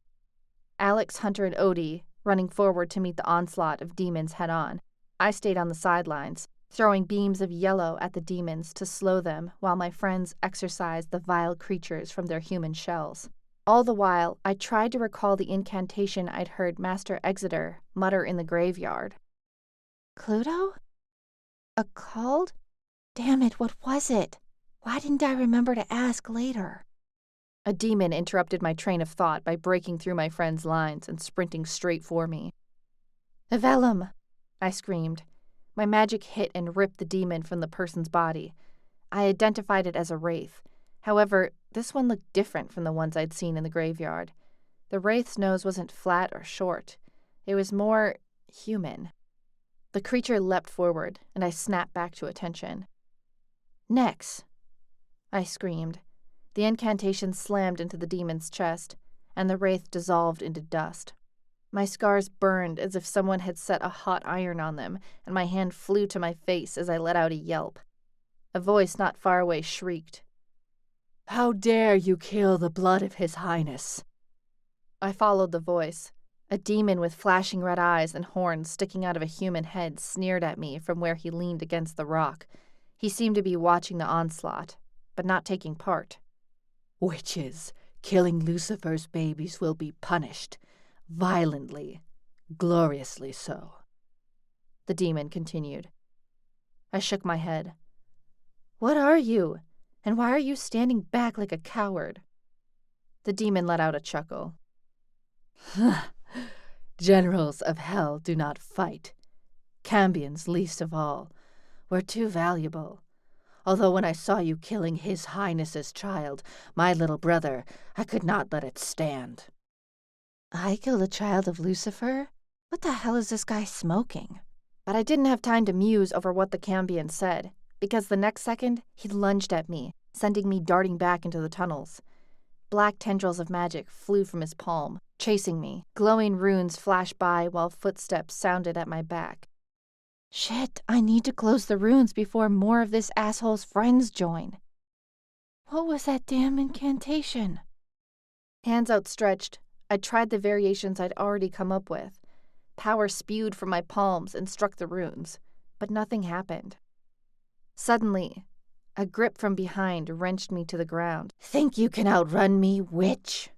Alex, Hunter, and Odie running forward to meet the onslaught of demons head-on. I stayed on the sidelines, throwing beams of yellow at the demons to slow them while my friends exorcised the vile creatures from their human shells. All the while, I tried to recall the incantation I'd heard Master Exeter mutter in the graveyard. Cluedo? A called? Damn it, what was it? Why didn't I remember to ask later? A demon interrupted my train of thought by breaking through my friend's lines and sprinting straight for me. "Evelum!" I screamed. My magic hit and ripped the demon from the person's body. I identified it as a wraith. However, this one looked different from the ones I'd seen in the graveyard. The wraith's nose wasn't flat or short. It was more human. The creature leapt forward, and I snapped back to attention. "Nex!" I screamed. The incantation slammed into the demon's chest, and the wraith dissolved into dust. My scars burned as if someone had set a hot iron on them, and my hand flew to my face as I let out a yelp. A voice not far away shrieked, "How dare you kill the blood of His Highness?" I followed the voice. A demon with flashing red eyes and horns sticking out of a human head sneered at me from where he leaned against the rock. He seemed to be watching the onslaught, but not taking part. "Witches, killing Lucifer's babies will be punished. Violently, gloriously so," the demon continued. I shook my head. "What are you? And why are you standing back like a coward?" The demon let out a chuckle. "Generals of hell do not fight. Cambions least of all. We're too valuable. Although when I saw you killing His Highness's child, my little brother, I could not let it stand." "I killed a child of Lucifer? What the hell is this guy smoking?" But I didn't have time to muse over what the Cambion said, because the next second he lunged at me, sending me darting back into the tunnels. Black tendrils of magic flew from his palm, chasing me. Glowing runes flashed by while footsteps sounded at my back. Shit, I need to close the runes before more of this asshole's friends join. What was that damn incantation? Hands outstretched, I tried the variations I'd already come up with. Power spewed from my palms and struck the runes, but nothing happened. Suddenly, a grip from behind wrenched me to the ground. "Think you can outrun me, witch?"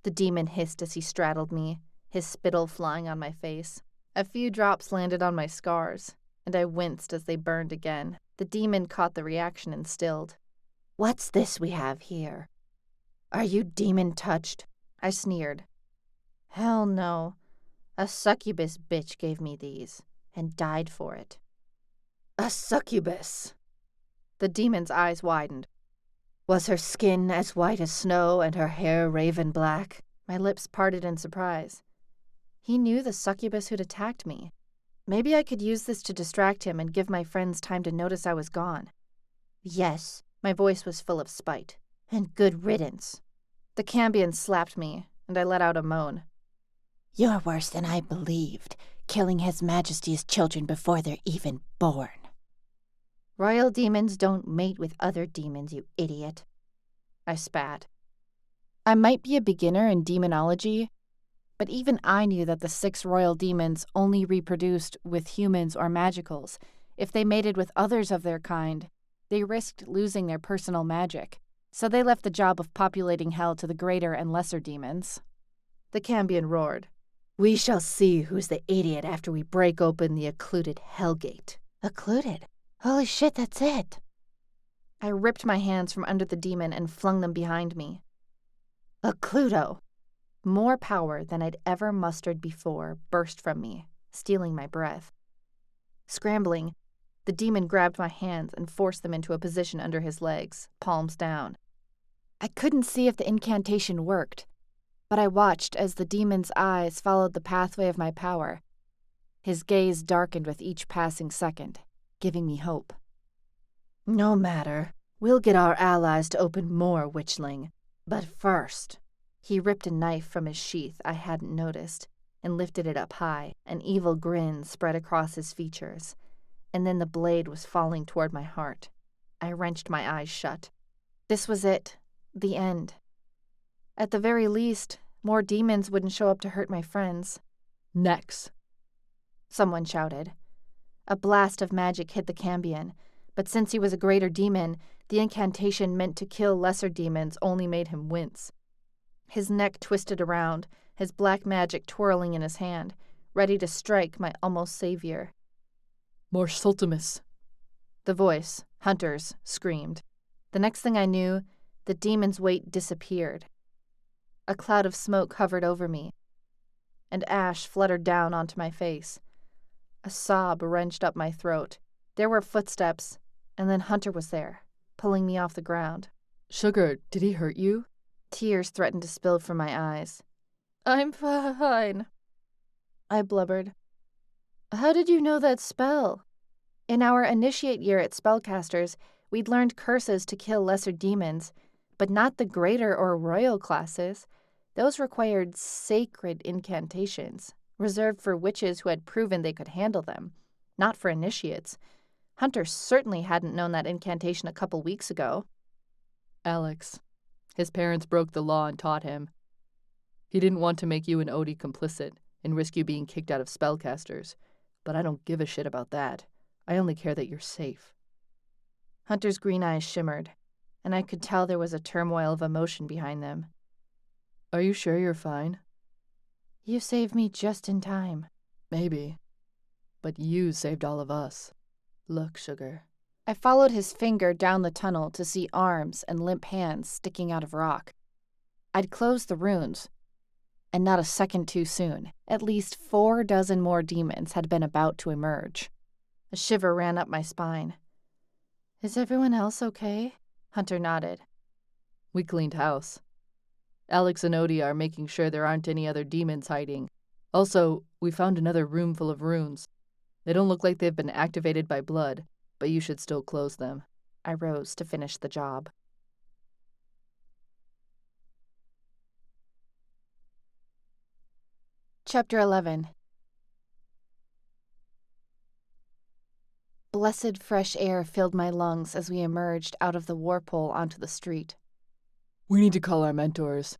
The demon hissed as he straddled me, his spittle flying on my face. A few drops landed on my scars, and I winced as they burned again. The demon caught the reaction and stilled. "What's this we have here? Are you demon-touched?" I sneered. "Hell no. A succubus bitch gave me these, and died for it." "A succubus?" The demon's eyes widened. "Was her skin as white as snow and her hair raven black?" My lips parted in surprise. He knew the succubus who'd attacked me. Maybe I could use this to distract him and give my friends time to notice I was gone. "Yes." My voice was full of spite. "And good riddance." The Cambion slapped me, and I let out a moan. "You're worse than I believed, killing His Majesty's children before they're even born." "Royal demons don't mate with other demons, you idiot." I spat. I might be a beginner in demonology, but even I knew that the 6 royal demons only reproduced with humans or magicals. If they mated with others of their kind, they risked losing their personal magic, so they left the job of populating hell to the greater and lesser demons. The Cambion roared. "We shall see who's the idiot after we break open the occluded Hellgate." "Occluded? Holy shit, that's it!" I ripped my hands from under the demon and flung them behind me. Occludo! More power than I'd ever mustered before burst from me, stealing my breath. Scrambling, the demon grabbed my hands and forced them into a position under his legs, palms down. I couldn't see if the incantation worked, but I watched as the demon's eyes followed the pathway of my power. His gaze darkened with each passing second, giving me hope. "No matter. We'll get our allies to open more, witchling. But first..." He ripped a knife from his sheath I hadn't noticed and lifted it up high. An evil grin spread across his features, and then the blade was falling toward my heart. I wrenched my eyes shut. This was it. The end. At the very least, more demons wouldn't show up to hurt my friends. "Nex!" Someone shouted. A blast of magic hit the Cambion, but since he was a greater demon, the incantation meant to kill lesser demons only made him wince. His neck twisted around, his black magic twirling in his hand, ready to strike my almost savior. "More Sultimus!" The voice, Hunter's, screamed. The next thing I knew, the demon's weight disappeared. A cloud of smoke hovered over me, and ash fluttered down onto my face. A sob wrenched up my throat. There were footsteps, and then Hunter was there, pulling me off the ground. Sugar, did he hurt you? Tears threatened to spill from my eyes. I'm fine, I blubbered. How did you know that spell? In our initiate year at Spellcasters, we'd learned curses to kill lesser demons, but not the greater or royal classes. Those required sacred incantations, reserved for witches who had proven they could handle them, not for initiates. Hunter certainly hadn't known that incantation a couple weeks ago. Alex. His parents broke the law and taught him. He didn't want to make you and Odie complicit and risk you being kicked out of Spellcasters, but I don't give a shit about that. I only care that you're safe. Hunter's green eyes shimmered, and I could tell there was a turmoil of emotion behind them. Are you sure you're fine? You saved me just in time. Maybe. But you saved all of us. Look, Sugar. I followed his finger down the tunnel to see arms and limp hands sticking out of rock. I'd closed the runes, and not a second too soon. At least 4 dozen more demons had been about to emerge. A shiver ran up my spine. Is everyone else okay? Hunter nodded. We cleaned house. Alex and Odie are making sure there aren't any other demons hiding. Also, we found another room full of runes. They don't look like they've been activated by blood, but you should still close them. I rose to finish the job. Chapter 11. Blessed fresh air filled my lungs as we emerged out of the warp hole onto the street. We need to call our mentors.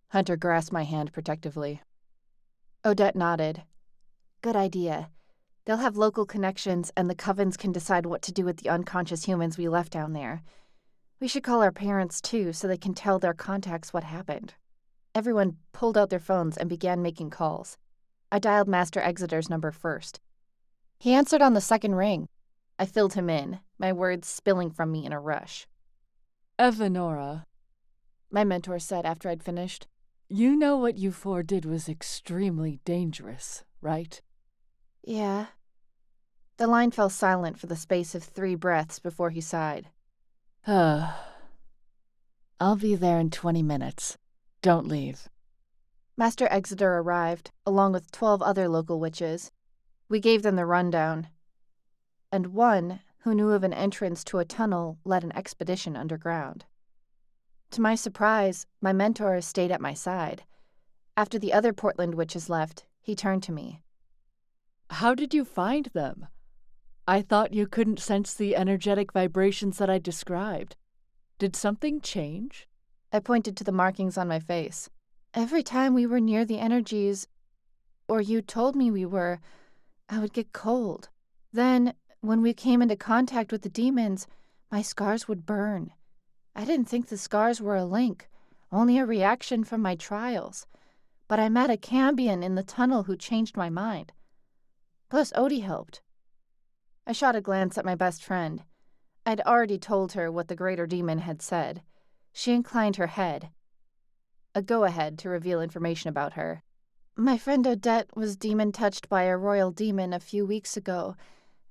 Hunter grasped my hand protectively. Odette nodded. Good idea. They'll have local connections, and the covens can decide what to do with the unconscious humans we left down there. We should call our parents, too, so they can tell their contacts what happened. Everyone pulled out their phones and began making calls. I dialed Master Exeter's number first. He answered on the second ring. I filled him in, my words spilling from me in a rush. Evanora, my mentor said after I'd finished. You know what you 4 did was extremely dangerous, right? Yeah. The line fell silent for the space of 3 breaths before he sighed. I'll be there in 20 minutes. Don't leave. Master Exeter arrived, along with 12 other local witches. We gave them the rundown. And one, who knew of an entrance to a tunnel, led an expedition underground. To my surprise, my mentor stayed at my side. After the other Portland witches left, he turned to me. How did you find them? I thought you couldn't sense the energetic vibrations that I described. Did something change? I pointed to the markings on my face. Every time we were near the energies, or you told me we were, I would get cold. Then, when we came into contact with the demons, my scars would burn. I didn't think the scars were a link, only a reaction from my trials. But I met a Cambion in the tunnel who changed my mind. Plus, Odie helped. I shot a glance at my best friend. I'd already told her what the greater demon had said. She inclined her head. A go-ahead to reveal information about her. My friend Odette was demon-touched by a royal demon a few weeks ago,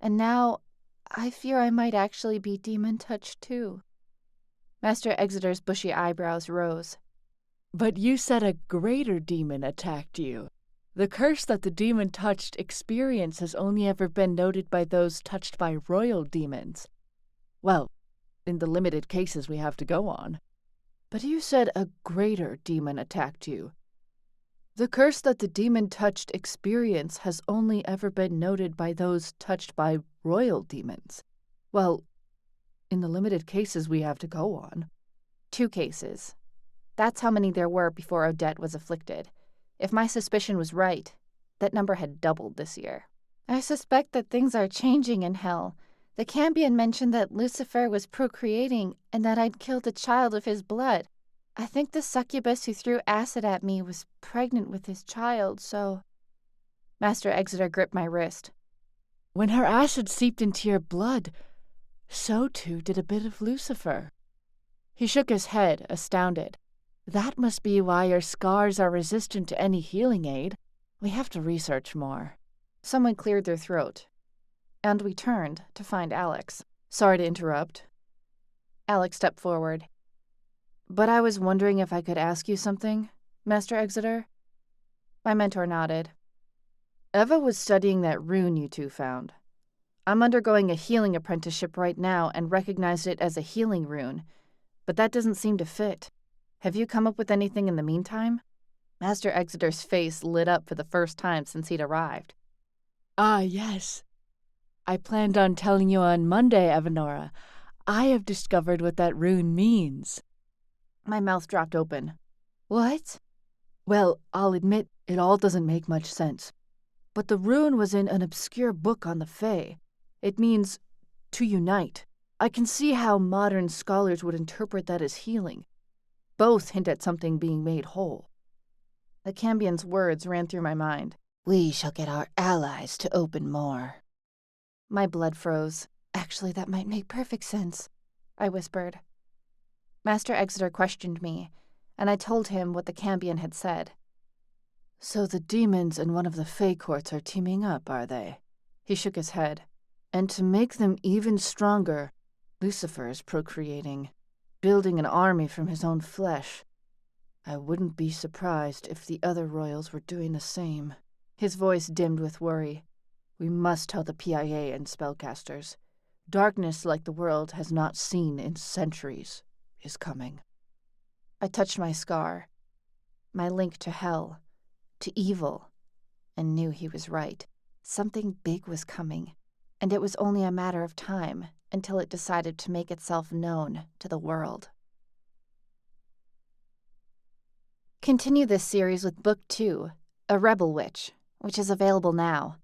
and now I fear I might actually be demon-touched too. Master Exeter's bushy eyebrows rose. But you said a greater demon attacked you. The curse that the demon-touched experience has only ever been noted by those touched by royal demons. Well, in the limited cases we have to go on. But you said a greater demon attacked you. The curse that the demon-touched experience has only ever been noted by those touched by royal demons. Well, in the limited cases we have to go on. 2 cases. That's how many there were before Odette was afflicted. If my suspicion was right, that number had doubled this year. I suspect that things are changing in hell. The Cambion mentioned that Lucifer was procreating and that I'd killed a child of his blood. I think the succubus who threw acid at me was pregnant with his child, so... Master Exeter gripped my wrist. When her acid seeped into your blood, so too did a bit of Lucifer. He shook his head, astounded. That must be why your scars are resistant to any healing aid. We have to research more. Someone cleared their throat, and we turned to find Alex. Sorry to interrupt. Alex stepped forward. But I was wondering if I could ask you something, Master Exeter? My mentor nodded. Eva was studying that rune you two found. I'm undergoing a healing apprenticeship right now and recognized it as a healing rune, but that doesn't seem to fit. Have you come up with anything in the meantime? Master Exeter's face lit up for the first time since he'd arrived. Ah, yes. I planned on telling you on Monday, Evanora. I have discovered what that rune means. My mouth dropped open. What? Well, I'll admit it all doesn't make much sense. But the rune was in an obscure book on the Fae. It means to unite. I can see how modern scholars would interpret that as healing. Both hint at something being made whole. The Cambion's words ran through my mind. We shall get our allies to open more. My blood froze. Actually, that might make perfect sense, I whispered. Master Exeter questioned me, and I told him what the Cambion had said. So the demons in one of the Fae courts are teaming up, are they? He shook his head. And to make them even stronger, Lucifer is procreating, building an army from his own flesh. I wouldn't be surprised if the other royals were doing the same. His voice dimmed with worry. We must tell the PIA and spellcasters. Darkness like the world has not seen in centuries is coming. I touched my scar, my link to hell, to evil, and knew he was right. Something big was coming, and it was only a matter of time until it decided to make itself known to the world. Continue this series with Book 2, A Rebel Witch, which is available now.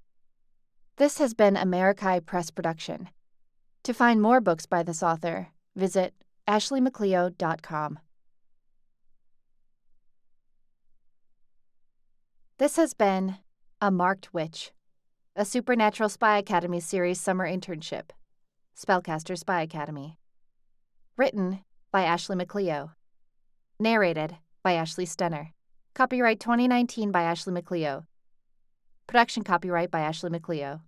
This has been a Marikai Press production. To find more books by this author, visit ashleymccleo.com. This has been A Marked Witch, a Supernatural Spy Academy series summer internship. Spellcaster Spy Academy. Written by Ashley McCleo. Narrated by Ashley Stenner. Copyright 2019 by Ashley McCleo. Production copyright by Ashley McCleo.